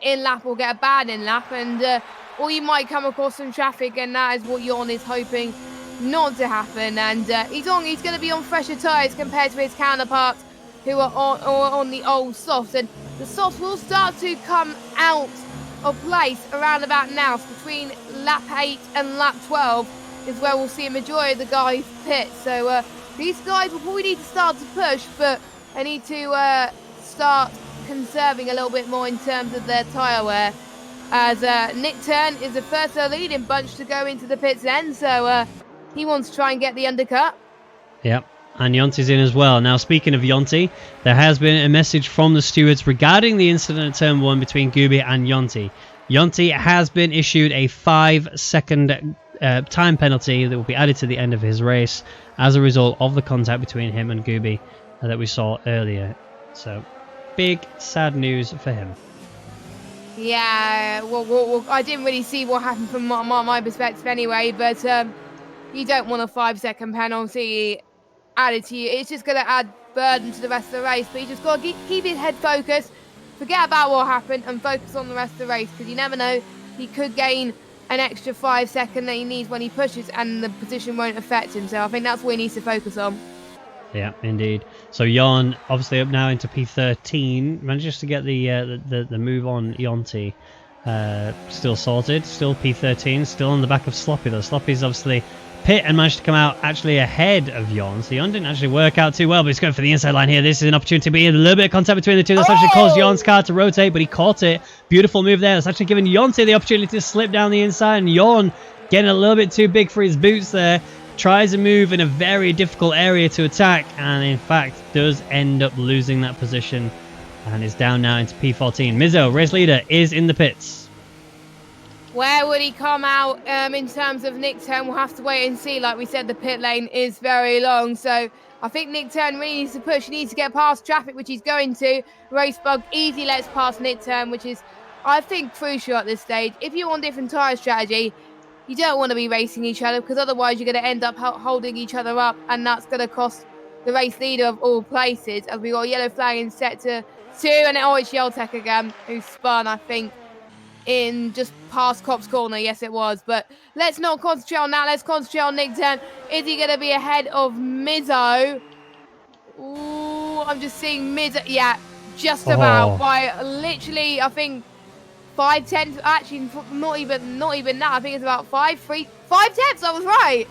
in-lap or get a bad in-lap, and or you might come across some traffic, and that is what Jon is hoping not to happen. And he's going to be on fresher tyres compared to his counterparts who are on the old softs, and the softs will start to come out of place around about now. So between lap 8 and lap 12 is where we'll see a majority of the guys pit. So these guys will probably need to start to push, but they need to start conserving a little bit more in terms of their tyre wear, as Nick Turn is the first leading bunch to go into the pits then, so he wants to try and get the undercut. Yep, and Yonti's in as well. Now, speaking of Yonti, there has been a message from the stewards regarding the incident at turn 1 between Gooby and Yonti. Yonti has been issued a 5-second time penalty that will be added to the end of his race as a result of the contact between him and Gooby that we saw earlier. So big sad news for him. Yeah, well, I didn't really see what happened from my perspective anyway, but you don't want a 5-second penalty added to you. It's just going to add burden to the rest of the race, but you just got to keep his head focused, forget about what happened and focus on the rest of the race, because you never know, he could gain an extra 5 seconds that he needs when he pushes and the position won't affect him. So I think that's what he needs to focus on. Yeah, indeed. So Jon obviously up now into P13, manages to get the move on Yonti. Still sorted, still P13, still on the back of Sloppy though. Sloppy's obviously pit and managed to come out actually ahead of Jon. So Jon didn't actually work out too well, but he's going for the inside line here. This is an opportunity to be in a little bit of contact between the two. That's actually caused Jon's car to rotate, but he caught it. Beautiful move there. That's actually given Yonti the opportunity to slip down the inside, and Jon getting a little bit too big for his boots there. Tries to move in a very difficult area to attack, and in fact does end up losing that position and is down now into P14. Mizzo, race leader, is in the pits. Where would he come out in terms of Nick Turn? We'll have to wait and see. Like we said, the pit lane is very long, so I think Nick Turn really needs to push. He needs to get past traffic, which he's going to. Racebug easy lets past Nick Turn, which is, I think, crucial at this stage. If you want different tyre strategy, you don't want to be racing each other, because otherwise you're going to end up holding each other up, and that's going to cost the race leader of all places. As we got a yellow flag in sector 2, and it's Yeltek again, who spun, I think, in just past Cop's corner. Yes, it was. But let's not concentrate on that. Let's concentrate on Nick Turn. Is he going to be ahead of Mizzo? Ooh, I'm just seeing Mizzo. Yeah, just about by literally, I think, 5/10. Actually, not even that. I think it's about 5/10. I was right.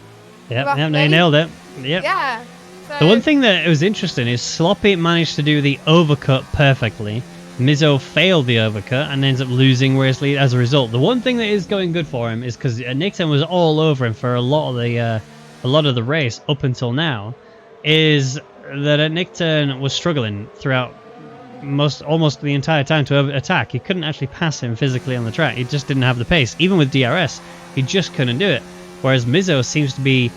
Yeah, they nailed it. Yep. Yeah. So, the one thing that was interesting is Sloppy managed to do the overcut perfectly. Mizzo failed the overcut and ends up losing race lead as a result. The one thing that is going good for him is because Nixon was all over him for a lot of the race up until now, is that Nickturn was struggling throughout almost the entire time to attack. He couldn't actually pass him physically on the track. He just didn't have the pace. Even with DRS, he just couldn't do it. Whereas Mizzo seems to be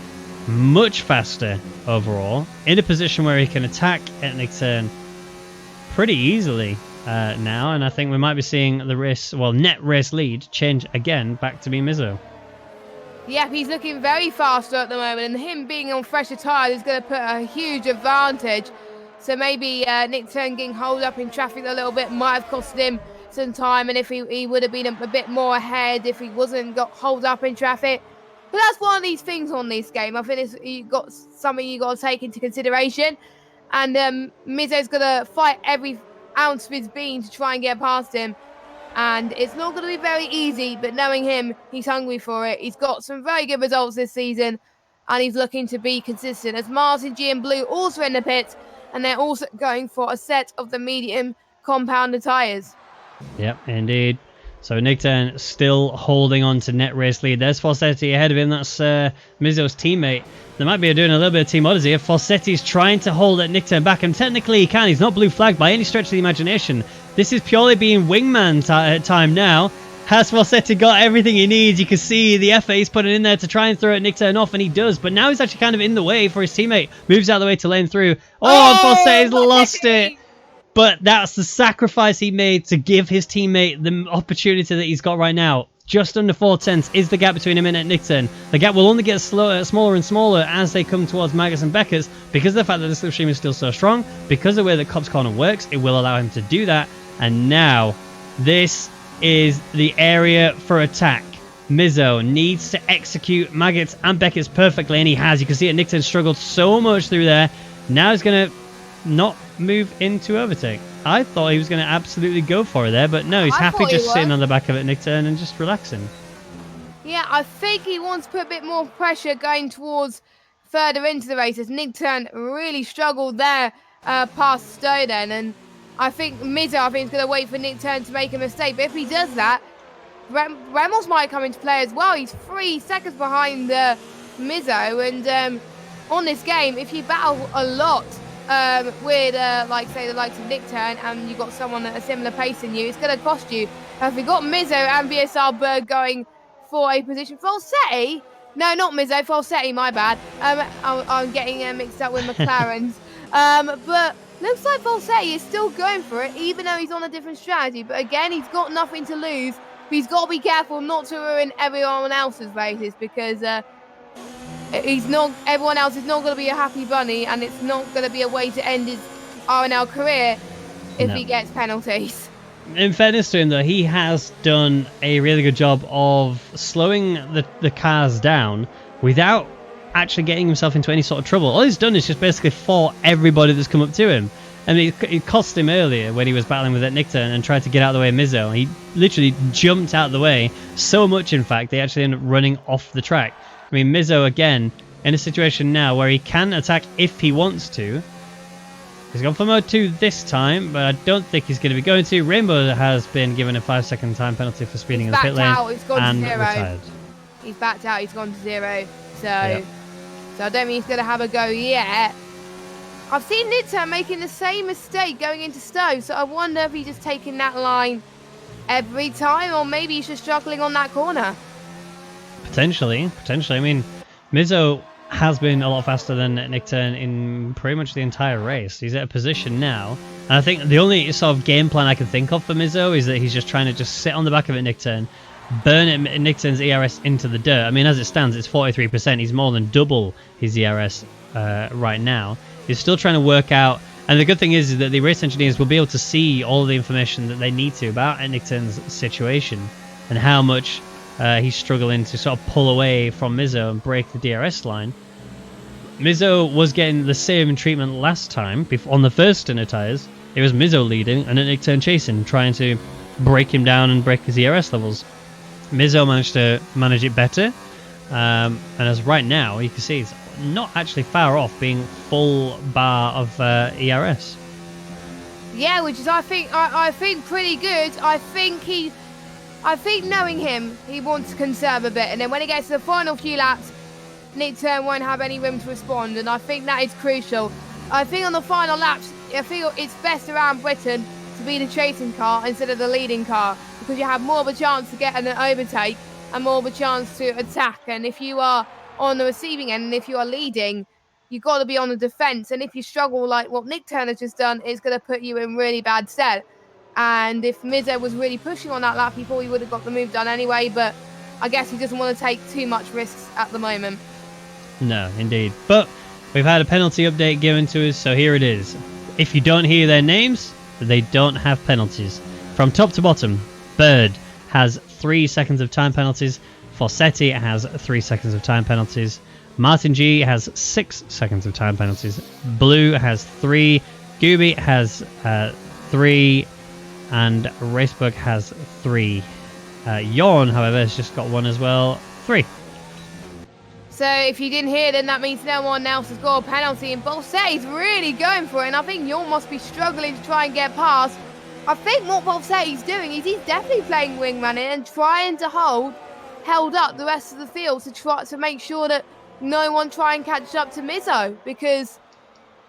much faster overall, in a position where he can attack at Nickturn pretty easily now, and I think we might be seeing the net race lead change again back to be Mizzo. Yep, he's looking very faster at the moment, and him being on fresher tyres is going to put a huge advantage. So maybe Nick Turn getting hold up in traffic a little bit might have costed him some time, and if he would have been a bit more ahead if he wasn't got hold up in traffic. But that's one of these things on this game. I think you got something you got to take into consideration, and Mizzo's going to fight every ounce of his being to try and get past him. And it's not going to be very easy, but knowing him, he's hungry for it. He's got some very good results this season, and he's looking to be consistent. As Martin G and Blue also in the pits, and they're also going for a set of the medium compounder tyres. Yep, indeed. So Nickturn still holding on to net race lead. There's Fossetti ahead of him. That's Mizzo's teammate. They might be doing a little bit of team odyssey. If Fossetti's trying to hold that Nickturn back, and technically he can. He's not blue flagged by any stretch of the imagination. This is purely being wingman time now. Has Fossetti got everything he needs? You can see the effort he's putting in there to try and throw Nickturn off, and he does. But now he's actually kind of in the way for his teammate. Moves out of the way to lane through. Oh, Fossetti's lost it. But that's the sacrifice he made to give his teammate the opportunity that he's got right now. Just under 4/10 is the gap between him and Nickturn. The gap will only get smaller and smaller as they come towards Magus and Beckers, because of the fact that the slipstream is still so strong, because of the way that Cop's Corner works, it will allow him to do that. And now, this is the area for attack. Mizzo needs to execute Maggots and Beckers perfectly, and he has. You can see it, Nickturn struggled so much through there. Now he's going to not move into overtake. I thought he was going to absolutely go for it there, but no, he's happy just sitting on the back of it, Nickturn, and just relaxing. Yeah, I think he wants to put a bit more pressure going towards further into the races. Nickturn really struggled there past Stoden, and I think Mizzo is going to wait for Nickturn to make a mistake. But if he does that, Ramos might come into play as well. He's 3 seconds behind Mizzo, and on this game, if you battle a lot with like say the likes of Nickturn, and you've got someone at a similar pace than you, it's going to cost you. If we got Mizzo and VSR Berg going for a position, Falsetti, no, not Mizzo, Falsetti, my bad. I'm getting mixed up with McLaren's. But looks like Falsetti is still going for it, even though he's on a different strategy. But again, he's got nothing to lose. But he's got to be careful not to ruin everyone else's races, because everyone else is not going to be a happy bunny, and it's not going to be a way to end his RNL career if he gets penalties. In fairness to him, though, he has done a really good job of slowing the cars down without actually getting himself into any sort of trouble. All he's done is just basically fought everybody that's come up to him. And it cost him earlier when he was battling with that Nickturn and tried to get out of the way of Mizzo. He literally jumped out of the way, so much in fact, they actually ended up running off the track. I mean, Mizzo, again, in a situation now where he can attack if he wants to. He's gone for mode 2 this time, but I don't think he's going to be going to. Rainbow has been given a 5-second time penalty for speeding in the pit lane he's gone and to 0. retired. He's backed out, he's gone to 0. So I don't think he's going to have a go yet. I've seen Nickturn making the same mistake going into Stowe, so I wonder if he's just taking that line every time, or maybe he's just struggling on that corner. Potentially. I mean, Mizzo has been a lot faster than Nickturn in pretty much the entire race. He's at a position now, and I think the only sort of game plan I can think of for Mizzo is that he's just trying to just sit on the back of a Nickturn, burn Nickturn's ERS into the dirt. I mean, as it stands, it's 43%. He's more than double his ERS right now. He's still trying to work out, and the good thing is that the race engineers will be able to see all the information that they need to about Nickturn's situation and how much he's struggling to sort of pull away from Mizzo and break the DRS line. Mizzo was getting the same treatment last time on the first inner tyres. It was Mizzo leading and a Nickturn chasing, trying to break him down and break his ERS levels. Mizzo managed to manage it better, and as right now you can see it's not actually far off being full bar of ERS. Yeah, which is I think pretty good. I think knowing him, he wants to conserve a bit, and then when he gets to the final few laps, Nickturn won't have any room to respond, and I think that is crucial. I think on the final laps, I feel it's best around Britain to be the chasing car instead of the leading car, because you have more of a chance to get an overtake and more of a chance to attack. And if you are on the receiving end and if you are leading, you've got to be on the defence, and if you struggle like what Nickturn has just done, it's going to put you in really bad stead. And if Mizzo was really pushing on that lap, he probably would have got the move done anyway, but I guess he doesn't want to take too much risks at the moment. No, indeed. But we've had a penalty update given to us, so here it is. If you don't hear their names, they don't have penalties. From top to bottom, Bird has 3 seconds of time penalties. Fossetti has 3 seconds of time penalties. Martin G has 6 seconds of time penalties. Blue has 3. Gooby has 3. And Racebug has 3. Yawn, however, has just got 1 as well. 3. So if you didn't hear, then that means no one else has got a penalty, and Bolsetti's really going for it, and I think Yawn must be struggling to try and get past. I think what Bolsetti's doing is he's definitely playing wingman and trying to held up the rest of the field to try to make sure that no one try and catch up to Mizzo, because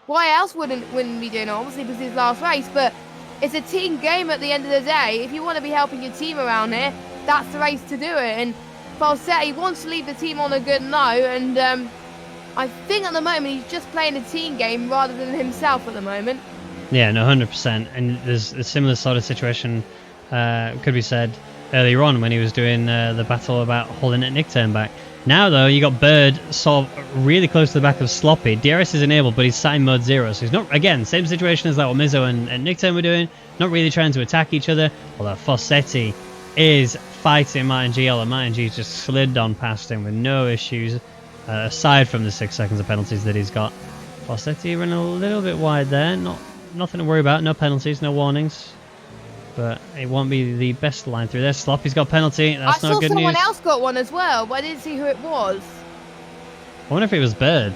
why else wouldn't be doing it? Obviously because it's his last race, but it's a team game at the end of the day. If you want to be helping your team around here, that's the race to do it. And Bolsetti wants to leave the team on a good note, and I think at the moment he's just playing a team game rather than himself at the moment. Yeah, no, 100%. And there's a similar sort of situation could be said earlier on when he was doing the battle about holding it Nickturn back. Now, though, you got Bird sort of really close to the back of Sloppy. DRS is enabled, but he's sat in mode 0. So he's not, again, same situation as like what Mizzo and Nickturn were doing. Not really trying to attack each other. Although Fossetti is fighting Martin G. And Martin G just slid on past him with no issues, aside from the 6 seconds of penalties that he's got. Fossetti ran a little bit wide there. Nothing to worry about. No penalties, no warnings. But it won't be the best line through there. Sloppy's got a penalty. That's not good news. I saw someone else got one as well, but I didn't see who it was. I wonder if it was Bird.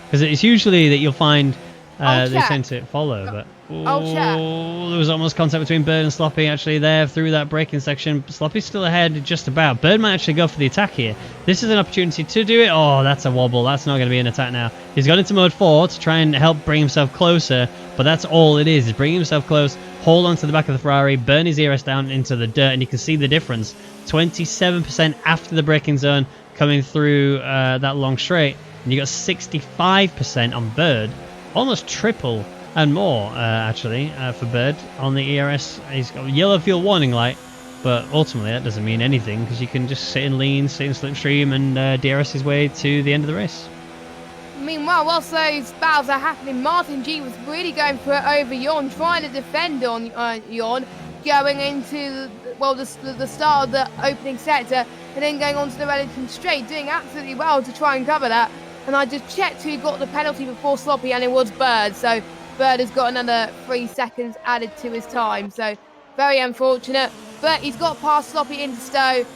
Because it's usually that you'll find they tend to follow. But there was almost contact between Bird and Sloppy actually there through that braking section. Sloppy's still ahead just about. Bird might actually go for the attack here. This is an opportunity to do it. Oh, that's a wobble. That's not going to be an attack now. He's got into mode 4 to try and help bring himself closer. But that's all it is bringing himself close, hold on to the back of the Ferrari, burn his ERS down into the dirt, and you can see the difference. 27% after the braking zone coming through that long straight, and you got 65% on Bird, almost triple and more actually for Bird on the ERS. He's got a yellow fuel warning light, but ultimately that doesn't mean anything because you can just sit in lean, sit in slipstream, and DRS his way to the end of the race. Meanwhile, whilst those battles are happening, Martin G was really going for it over Yawn, trying to defend on Yawn, going into the start of the opening sector and then going on to the Wellington straight, doing absolutely well to try and cover that. and I just checked who got the penalty before Sloppy, and it was Bird. So Bird has got another 3 seconds added to his time. So very unfortunate. But he's got past Sloppy into Stowe.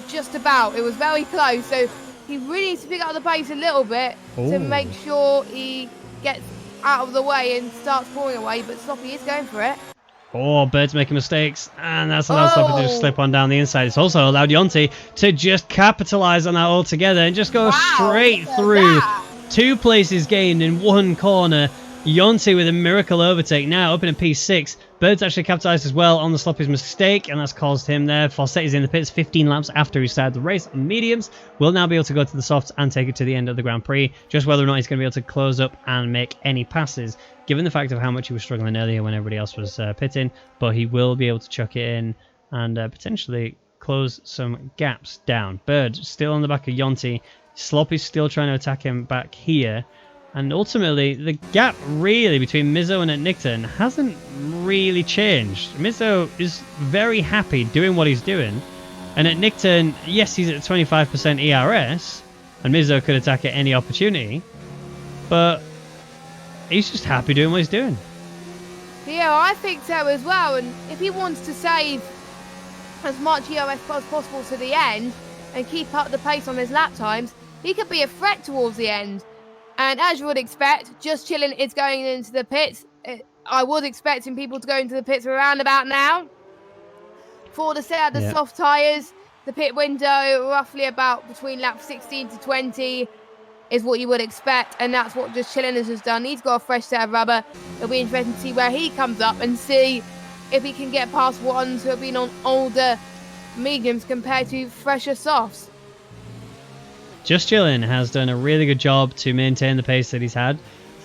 Just about. It was very close. So he really needs to pick up the pace a little bit to make sure he gets out of the way and starts pulling away. But Sloppy is going for it. Oh, Bird's making mistakes, and that's allowed Sloppy to just slip on down the inside. It's also allowed Yonti to just capitalise on that altogether and just go straight through. 2 places gained in 1 corner. Yonti with a miracle overtake now up in a P6. Bird's actually capitalised as well on the Sloppy's mistake, and that's caused him there. Fossetti's in the pits 15 laps after he started the race. Mediums will now be able to go to the softs and take it to the end of the Grand Prix. Just whether or not he's going to be able to close up and make any passes, given the fact of how much he was struggling earlier when everybody else was pitting. But he will be able to chuck it in and potentially close some gaps down. Bird still on the back of Yonti. Sloppy's still trying to attack him back here. And ultimately, the gap really between Mizzo and Nickton hasn't really changed. Mizzo is very happy doing what he's doing. And at Nickton, yes, he's at 25% ERS. And Mizzo could attack at any opportunity. But he's just happy doing what he's doing. Yeah, I think so as well. And if he wants to save as much ERS as possible to the end and keep up the pace on his lap times, he could be a threat towards the end. And as you would expect, Just Chillin' is going into the pits. I was expecting people to go into the pits around about now. For the set of the soft tyres, the pit window roughly about between lap 16 to 20 is what you would expect. And that's what Just Chillin' has just done. He's got a fresh set of rubber. It'll be interesting to see where he comes up and see if he can get past ones who have been on older mediums compared to fresher softs. Just Chillin' has done a really good job to maintain the pace that he's had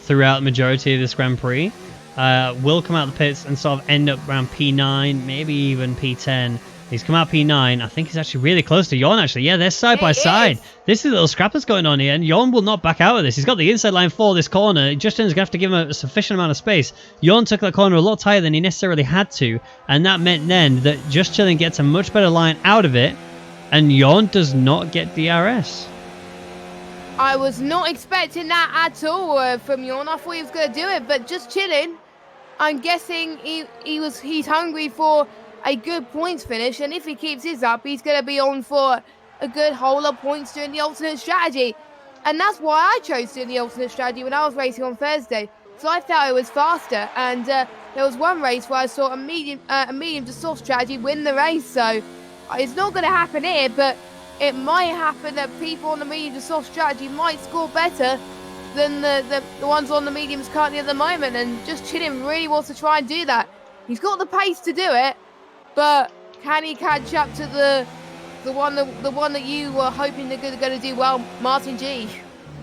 throughout the majority of this Grand Prix. Will come out the pits and sort of end up around P9, maybe even P10. He's come out P9. I think he's actually really close to Jon, actually. Yeah, they're side by side. This is a little scrap that's going on here, and Jon will not back out of this. He's got the inside line for this corner. Justin's going to have to give him a sufficient amount of space. Jon took that corner a lot tighter than he necessarily had to, and that meant then that Just Chillin' gets a much better line out of it, and Jon does not get DRS. I was not expecting that at all from Jon. I thought he was going to do it, but Just Chillin', I'm guessing he's hungry for a good points finish, and if he keeps his up, he's going to be on for a good whole of points doing the alternate strategy. And that's why I chose doing the alternate strategy when I was racing on Thursday. So I felt it was faster, and there was one race where I saw a medium to soft strategy win the race. So it's not going to happen here, but it might happen that people on the medium to soft strategy might score better than the ones on the mediums currently at the moment. And Just Chillin' really wants to try and do that. He's got the pace to do it, but can he catch up to the one that you were hoping they're going to do well, Martin G?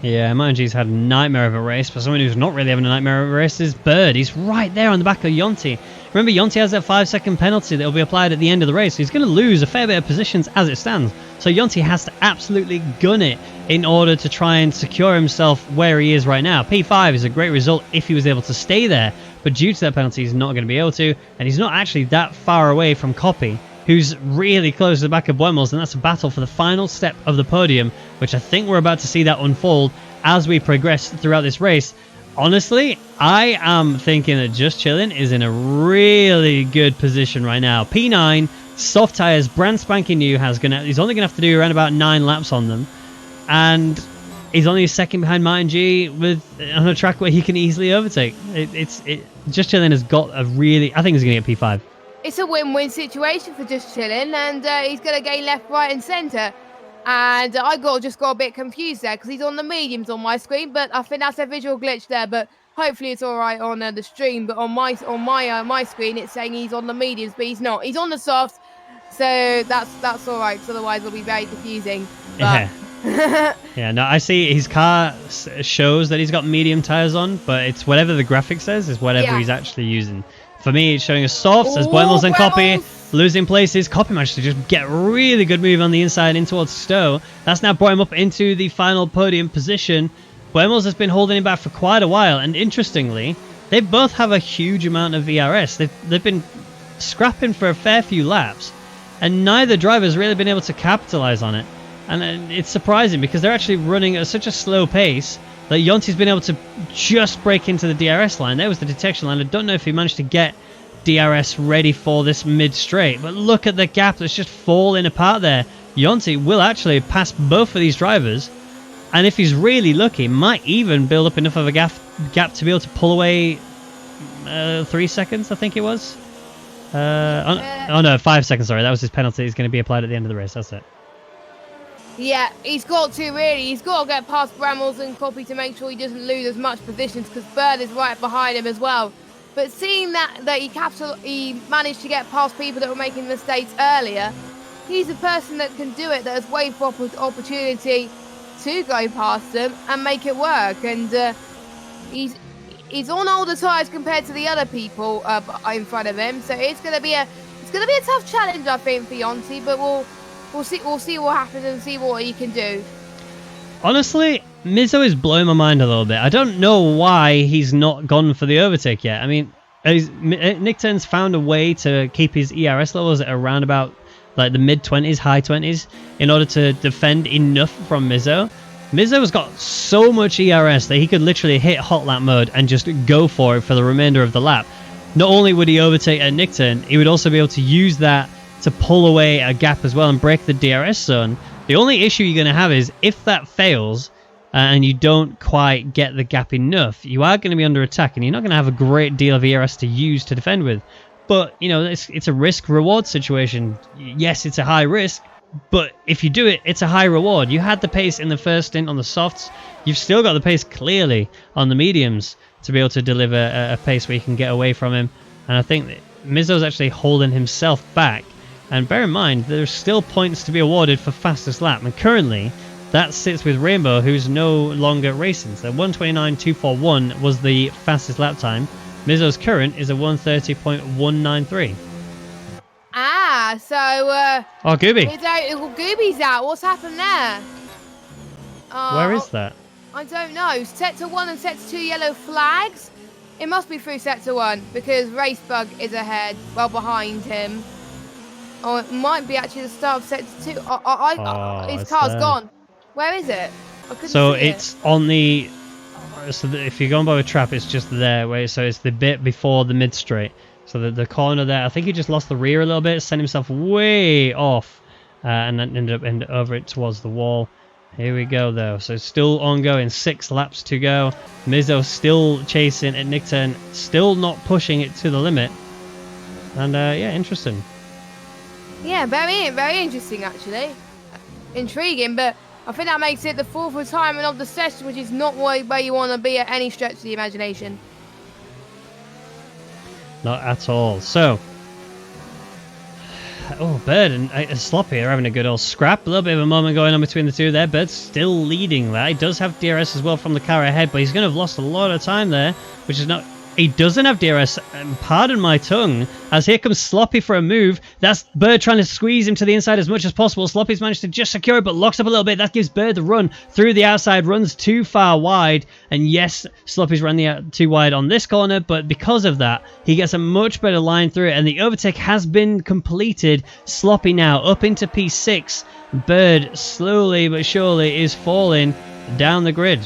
Yeah, Martin G's had a nightmare of a race, but someone who's not really having a nightmare of a race is Bird. He's right there on the back of Yonti. Remember, Yonti has that 5-second penalty that will be applied at the end of the race. He's going to lose a fair bit of positions as it stands. So Yonti has to absolutely gun it in order to try and secure himself where he is right now. P5 is a great result if he was able to stay there, but due to that penalty, he's not going to be able to, and he's not actually that far away from Copy, who's really close to the back of Buemos, and that's a battle for the final step of the podium, which I think we're about to see that unfold as we progress throughout this race. Honestly, I am thinking that Just Chillin' is in a really good position right now. P9, soft tyres, brand spanking new, he's only going to have to do around about 9 laps on them, and he's only a second behind Martin G on a track where he can easily overtake. Just Chillin' has got a really, I think he's going to get P5. It's a win-win situation for Just Chillin', and he's going to gain left, right and centre. And I just got a bit confused there because he's on the mediums on my screen, but I think that's a visual glitch there. But hopefully it's all right on the stream. But on my screen, it's saying he's on the mediums, but he's not. He's on the softs, so that's all right. Because otherwise, it'll be very confusing. But yeah. Yeah. No, I see his car shows that he's got medium tires on, but it's whatever the graphic says is whatever he's actually using. For me, it's showing us softs as Buemos and Copy losing places. Copy managed to just get a really good move on the inside in towards Stowe. That's now brought him up into the final podium position. Buemos has been holding him back for quite a while, and interestingly, they both have a huge amount of ERS. They've been scrapping for a fair few laps, and neither driver's really been able to capitalize on it. And it's surprising because they're actually running at such a slow pace that Yonti's been able to just break into the DRS line. There was the detection line. I don't know if he managed to get DRS ready for this mid-straight, but look at the gap that's just falling apart there. Yonti will actually pass both of these drivers, and if he's really lucky, might even build up enough of a gap to be able to pull away 3 seconds, I think it was. Oh no, 5 seconds, sorry. That was his penalty. He's going to be applied at the end of the race. That's it. Yeah, he's got to really. He's got to get past Brambles and Koppy to make sure he doesn't lose as much positions because Bird is right behind him as well. But seeing that he managed to get past people that were making mistakes earlier, he's a person that can do it, that has waited for opportunity to go past them and make it work. And he's on older tyres compared to the other people in front of him, so it's going to be a tough challenge, I think, for Yonti. But we'll see what happens and see what he can do. Honestly, Mizzo is blowing my mind a little bit. I don't know why he's not gone for the overtake yet. I mean, Nick Turn's found a way to keep his ERS levels at around about like the mid-20s, high 20s, in order to defend enough from Mizzo. Mizzo's got so much ERS that he could literally hit hot lap mode and just go for it for the remainder of the lap. Not only would he overtake at Nick Turn, he would also be able to use that to pull away a gap as well and break the DRS zone. The only issue you're going to have is if that fails and you don't quite get the gap enough, you are going to be under attack and you're not going to have a great deal of ERS to use to defend with. But, you know, it's a risk-reward situation. Yes, it's a high risk, but if you do it, it's a high reward. You had the pace in the first stint on the softs. You've still got the pace clearly on the mediums to be able to deliver a pace where you can get away from him. And I think that Mizzo's actually holding himself back. And bear in mind, there's still points to be awarded for fastest lap. And currently, that sits with Rainbow, who's no longer racing. So 1:29.241 was the fastest lap time. Mizzo's current is a 1:30.193. Ah, so... oh, Gooby. Gooby's out. What's happened there? Where is that? I don't know. Sector 1 and Sector 2 yellow flags? It must be through Sector 1 because Racebug is ahead, well behind him. Or it might be actually the start of Sector 2. His car's gone. Where is it? I couldn't so see it's on the... So if you're going by the trap, it's just there. So it's the bit before the mid-straight. So the corner there, I think he just lost the rear a little bit, sent himself way off, and then ended up over it towards the wall. Here we go, though. So it's still ongoing. 6 laps to go. Mizzo still chasing at Nick Turn, still not pushing it to the limit. And yeah, interesting. Yeah, very interesting, actually. Intriguing, but I think that makes it the 4th retirement of the session, which is not where you want to be at any stretch of the imagination. Not at all. So, oh, Bird and Sloppy are having a good old scrap. A little bit of a moment going on between the two there. Bird's still leading that. He does have DRS as well from the car ahead, but he's going to have lost a lot of time there, which is not... He doesn't have DRS, pardon my tongue, as here comes Sloppy for a move. That's Bird trying to squeeze him to the inside as much as possible. Sloppy's managed to just secure it, but locks up a little bit. That gives Bird the run through the outside, runs too far wide. And yes, Sloppy's run too wide on this corner, but because of that, he gets a much better line through it, and the overtake has been completed. Sloppy now up into P6. Bird slowly but surely is falling down the grid.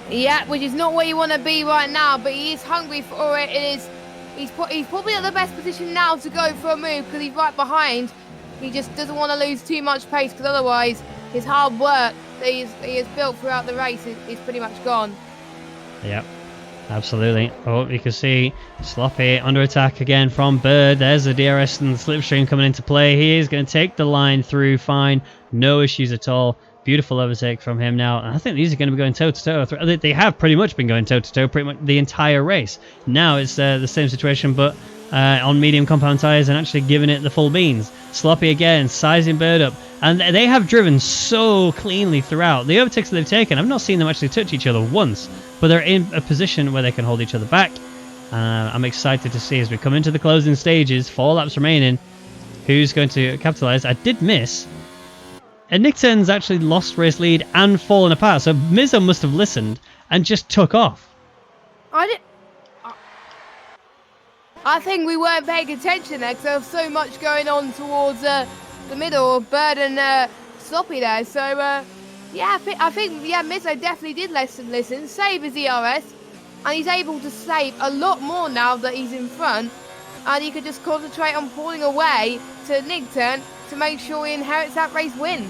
Yeah, which is not where you want to be right now, but he is hungry for it. He's probably at the best position now to go for a move because he's right behind. He just doesn't want to lose too much pace because otherwise his hard work that he has built throughout the race is pretty much gone. Yep, absolutely. Oh, you can see Sloppy under attack again from Bird. There's the DRS and the slipstream coming into play. He is going to take the line through fine. No issues at all. Beautiful overtake from him now. And I think these are going to be going toe-to-toe. They have pretty much been going toe-to-toe pretty much the entire race. Now it's the same situation, but on medium compound tyres and actually giving it the full beans. Sloppy again, sizing Bird up. And they have driven so cleanly throughout. The overtakes that they've taken, I've not seen them actually touch each other once, but they're in a position where they can hold each other back. I'm excited to see as we come into the closing stages, 4 laps remaining, who's going to capitalise. I did miss... And Nick Turn's actually lost race lead and fallen apart, so Mizzo must have listened and just took off. I think we weren't paying attention there because there was so much going on towards the middle of Bird and Sloppy there. So yeah, I think Mizzo definitely did listen, save his ERS, and he's able to save a lot more now that he's in front, and he could just concentrate on pulling away to Nigton to make sure he inherits that race win.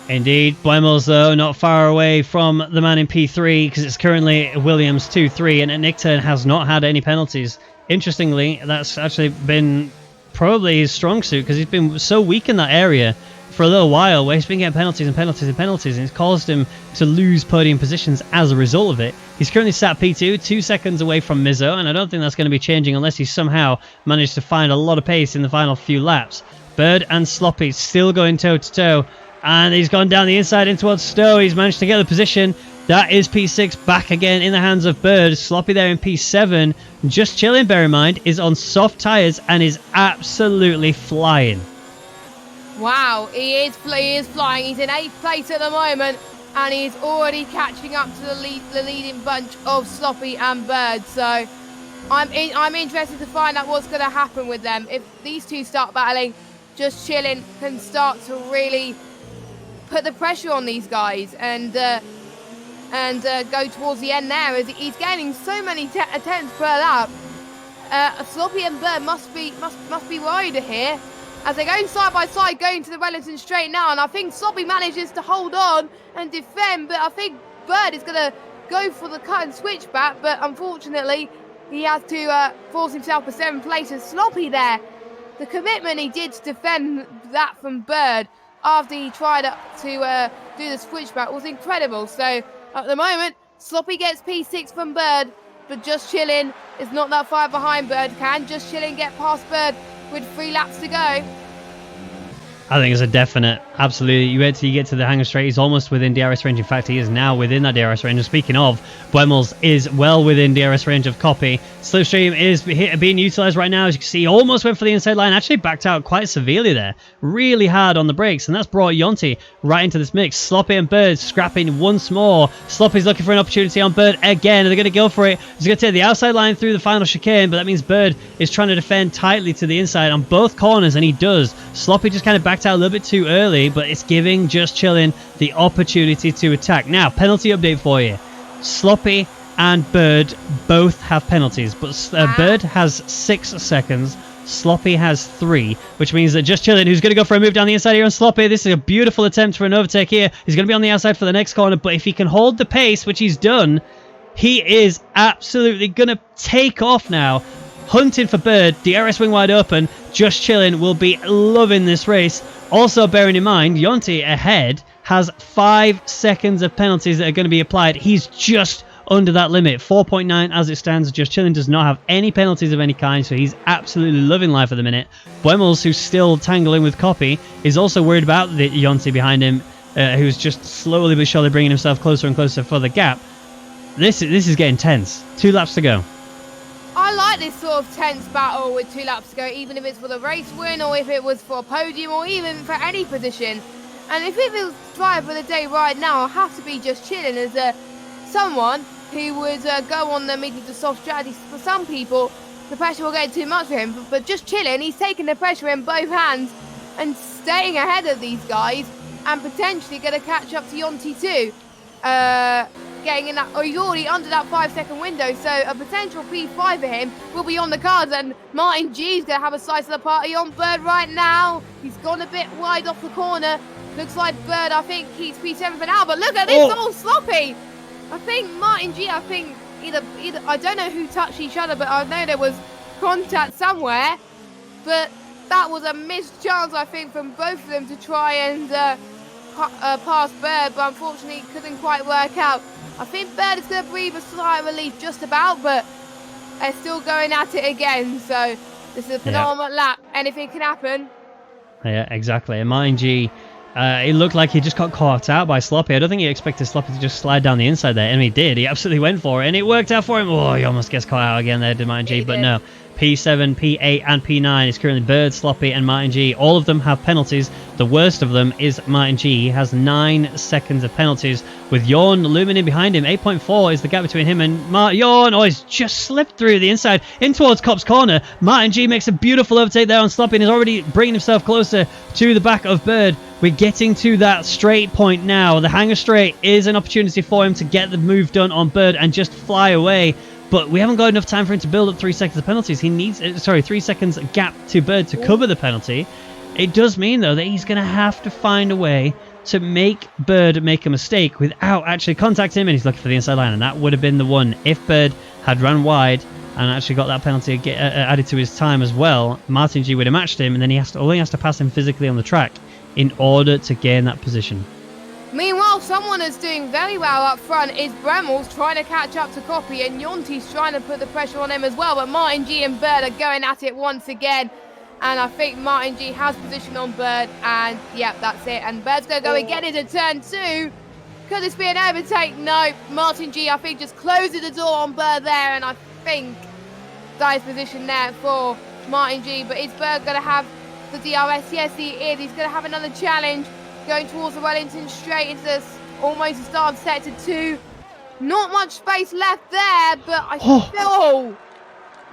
Indeed, Buemos though not far away from the man in P3 because it's currently Williams 2-3, and Nickturn has not had any penalties. Interestingly, that's actually been probably his strong suit because he's been so weak in that area for a little while where he's been getting penalties and penalties and penalties, and it's caused him to lose podium positions as a result of it. He's currently sat P2, 2 seconds away from Mizzo, and I don't think that's going to be changing unless he somehow managed to find a lot of pace in the final few laps. Bird and Sloppy still going toe-to-toe. And he's gone down the inside in towards Stowe. He's managed to get the position. That is P6 back again in the hands of Bird. Sloppy there in P7. Just chilling, bear in mind, is on soft tyres and is absolutely flying. Wow, he is flying. He's in 8th place at the moment, and he's already catching up to the leading bunch of Sloppy and Bird. So I'm interested to find out what's going to happen with them. If these two start battling, Just Chilling can start to really put the pressure on these guys and go towards the end there, as he's gaining so many attempts per lap. Sloppy and Bird must be worried here as they're going side by side, going to the Wellington straight now, and I think Sloppy manages to hold on and defend, but I think Bird is going to go for the cut and switch back, but unfortunately he has to force himself for 7th place. And Sloppy there, the commitment he did to defend that from Bird after he tried to do the switchback was incredible. So at the moment, Sloppy gets P6 from Bird, but Just Chilling is not that far behind Bird. Can Just Chilling get past Bird with 3 laps to go? I think it's a definite. Absolutely. You wait till you get to the hangar straight. He's almost within DRS range. In fact, he is now within that DRS range. And speaking of, Buemels is well within DRS range of Copy. Slipstream is being utilised right now. As you can see, he almost went for the inside line. Actually backed out quite severely there. Really hard on the brakes. And that's brought Yonti right into this mix. Sloppy and Bird scrapping once more. Sloppy's looking for an opportunity on Bird again. They're going to go for it. He's going to take the outside line through the final chicane. But that means Bird is trying to defend tightly to the inside on both corners. And he does. Sloppy just kind of backed out a little bit too early, but it's giving Just Chilling the opportunity to attack. Now, penalty update for you. Sloppy and Bird both have penalties, but Bird has 6 seconds. Sloppy has 3, which means that Just Chilling, who's going to go for a move down the inside here on Sloppy, this is a beautiful attempt for an overtake here. He's going to be on the outside for the next corner, but if he can hold the pace, which he's done, he is absolutely going to take off now. Hunting for Bird, DRS wing wide open. Just Chilling will be loving this race. Also bearing in mind, Yonti ahead has 5 seconds of penalties that are going to be applied. He's just under that limit, 4.9 as it stands. Just Chilling does not have any penalties of any kind, so he's absolutely loving life at the minute. Buemels, who's still tangling with Copy, is also worried about the Yonti behind him, who's just slowly but surely bringing himself closer and closer for the gap. This is getting tense. 2 laps to go. I like this sort of tense battle with 2 laps to go, even if it's for the race win or if it was for a podium or even for any position. And if it was driver of the day right now, I'll have to be Just Chilling as someone who would go on the medium to soft strategy. For some people, the pressure will get too much for him, but Just Chilling, he's taking the pressure in both hands and staying ahead of these guys and potentially going to catch up to Yonti too. Getting in that, or he's already under that 5-second window, so a potential P5 for him will be on the cards, and Martin G's going to have a slice of the party on Bird right now. He's gone a bit wide off the corner. Looks like Bird, I think he's P7 for now, but look at this all Sloppy. I think Martin G, either I don't know who touched each other, but I know there was contact somewhere, but that was a missed chance, I think, from both of them to try and pass Bird, but unfortunately it couldn't quite work out. I think Bird is going to breathe a sigh of relief just about, but they're still going at it again. So this is a penultimate lap. Anything can happen. Yeah, exactly. And Martin G, it looked like he just got caught out by Sloppy. I don't think he expected Sloppy to just slide down the inside there, and he did. He absolutely went for it, and it worked out for him. Oh, he almost gets caught out again there, did Martin G, but no. P7, P8 and P9 is currently Bird, Sloppy and Martin G. All of them have penalties. The worst of them is Martin G. He has 9 seconds of penalties with Jorn looming in behind him. 8.4 is the gap between him and Jorn. Oh, he's just slipped through the inside in towards Cop's corner. Martin G makes a beautiful overtake there on Sloppy and is already bringing himself closer to the back of Bird. We're getting to that straight point now. The hanger straight is an opportunity for him to get the move done on Bird and just fly away. But we haven't got enough time for him to build up 3 seconds of penalties. He needs, 3 seconds gap to Bird to cover the penalty. It does mean, though, that he's going to have to find a way to make Bird make a mistake without actually contacting him, and he's looking for the inside line, and that would have been the one. If Bird had run wide and actually got that penalty added to his time as well, Martin G would have matched him, and then he only has to pass him physically on the track in order to gain that position. Meanwhile, someone that's doing very well up front is Bremmel's trying to catch up to Copy, and Yonti's trying to put the pressure on him as well. But Martin G and Bird are going at it once again. And I think Martin G has position on Bird. And, yep, that's it. And Bird's going to go again into turn 2. Could this be an overtake? No. Martin G, I think, just closes the door on Bird there. And I think that is position there for Martin G. But is Bird going to have the DRS? Yes, he is. He's going to have another challenge. Going towards the Wellington straight into this almost the start of sector 2. Not much space left there, but I still...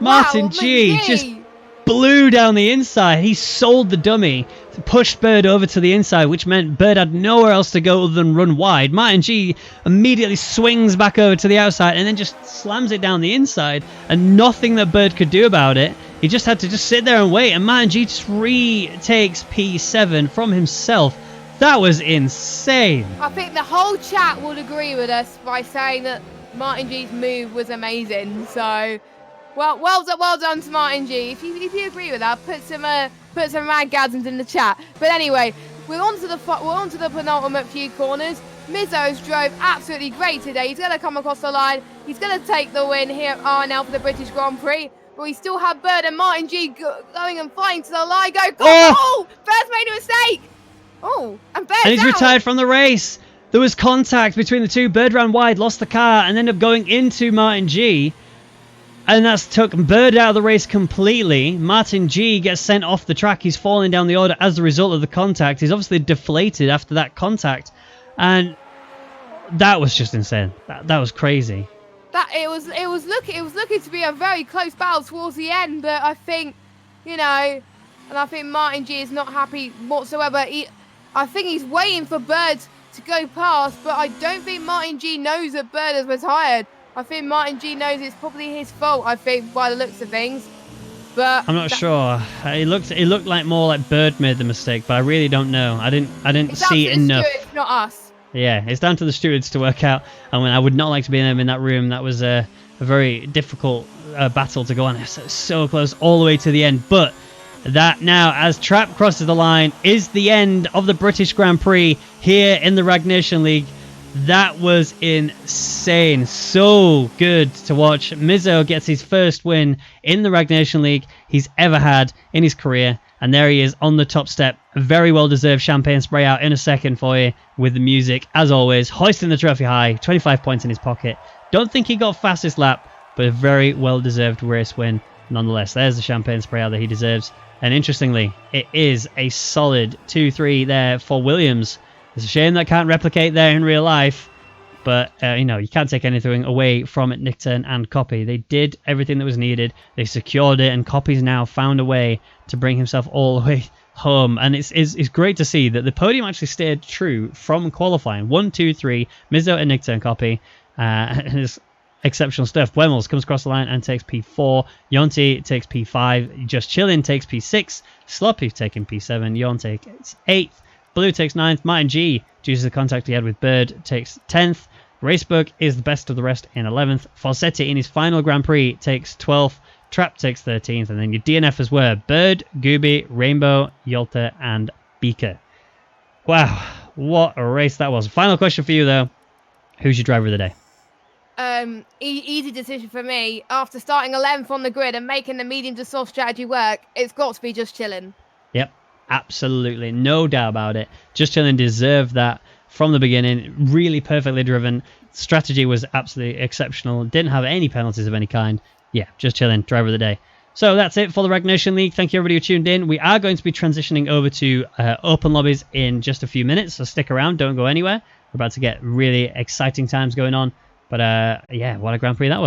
Martin G just blew down the inside. He sold the dummy, pushed Bird over to the inside, which meant Bird had nowhere else to go other than run wide. Martin G immediately swings back over to the outside and then just slams it down the inside, and nothing that Bird could do about it. He just had to just sit there and wait, and Martin G just retakes P7 from himself. That was insane. I think the whole chat would agree with us by saying that Martin G's move was amazing. So, well done to Martin G. If you agree with that, put some raggasms in the chat. But anyway, we're on to the penultimate few corners. Mizzo's drove absolutely great today. He's going to come across the line. He's going to take the win here at RNL for the British Grand Prix. But we still have Bird and Martin G going and fighting to the line. Oh! Bird's made a mistake. Oh, and he's retired from the race. There was contact between the two. Bird ran wide, lost the car, and ended up going into Martin G. And that's took Bird out of the race completely. Martin G gets sent off the track. He's falling down the order as a result of the contact. He's obviously deflated after that contact. And that was just insane. That was crazy. It was looking to be a very close battle towards the end, but I think, and I think Martin G is not happy whatsoever. I think he's waiting for Bird to go past, but I don't think Martin G knows that Bird has retired. I think Martin G knows it's probably his fault, I think, by the looks of things. But I'm not sure. It looked like more like Bird made the mistake, but I really don't know. I didn't see it enough. Stewards, not us. Yeah, it's down to the stewards to work out. I mean, I would not like to be in that room. That was a very difficult battle to go on. So close all the way to the end, but that now, as Trap crosses the line, is the end of the British Grand Prix here in the Rwagnation League. That was insane. So good to watch. Mizzo gets his first win in the Rwagnation League he's ever had in his career. And there he is on the top step. A very well-deserved champagne spray out in a second for you with the music, as always. Hoisting the trophy high, 25 points in his pocket. Don't think he got fastest lap, but a very well-deserved race win nonetheless. There's the champagne spray out that he deserves. And interestingly, it is a solid 2-3 there for Williams. It's a shame that can't replicate there in real life. But, you can't take anything away from it, Nickturn and Copy. They did everything that was needed. They secured it, and Copy's now found a way to bring himself all the way home. And it's great to see that the podium actually stayed true from qualifying. 1, 2, 3, Mizzo and Nickturn Copy. It's exceptional stuff. Buemels comes across the line and takes P4. Yonti takes P5. Just Chillin takes P6. Sloppy taking P7. Yon takes 8th. Blue takes 9th. Martin G, due to the contact he had with Bird, takes 10th. Racebook is the best of the rest in 11th. Falsetti in his final Grand Prix takes 12th. Trap takes 13th. And then your DNFs were Bird, Gooby, Rainbow, Yolta, and Beaker. Wow, what a race that was. Final question for you, though. Who's your driver of the day? Easy decision for me. After starting 11th on the grid and making the medium to soft strategy work, it's got to be Just Chillin. Yep, absolutely. No doubt about it. Just Chillin deserved that from the beginning. Really perfectly driven. Strategy was absolutely exceptional. Didn't have any penalties of any kind. Yeah, Just Chillin, driver of the day. So that's it for the Rwagnation League. Thank you everybody who tuned in. We are going to be transitioning over to open lobbies in just a few minutes, so stick around, don't go anywhere. We're about to get really exciting times going on. But yeah, what a Grand Prix that was.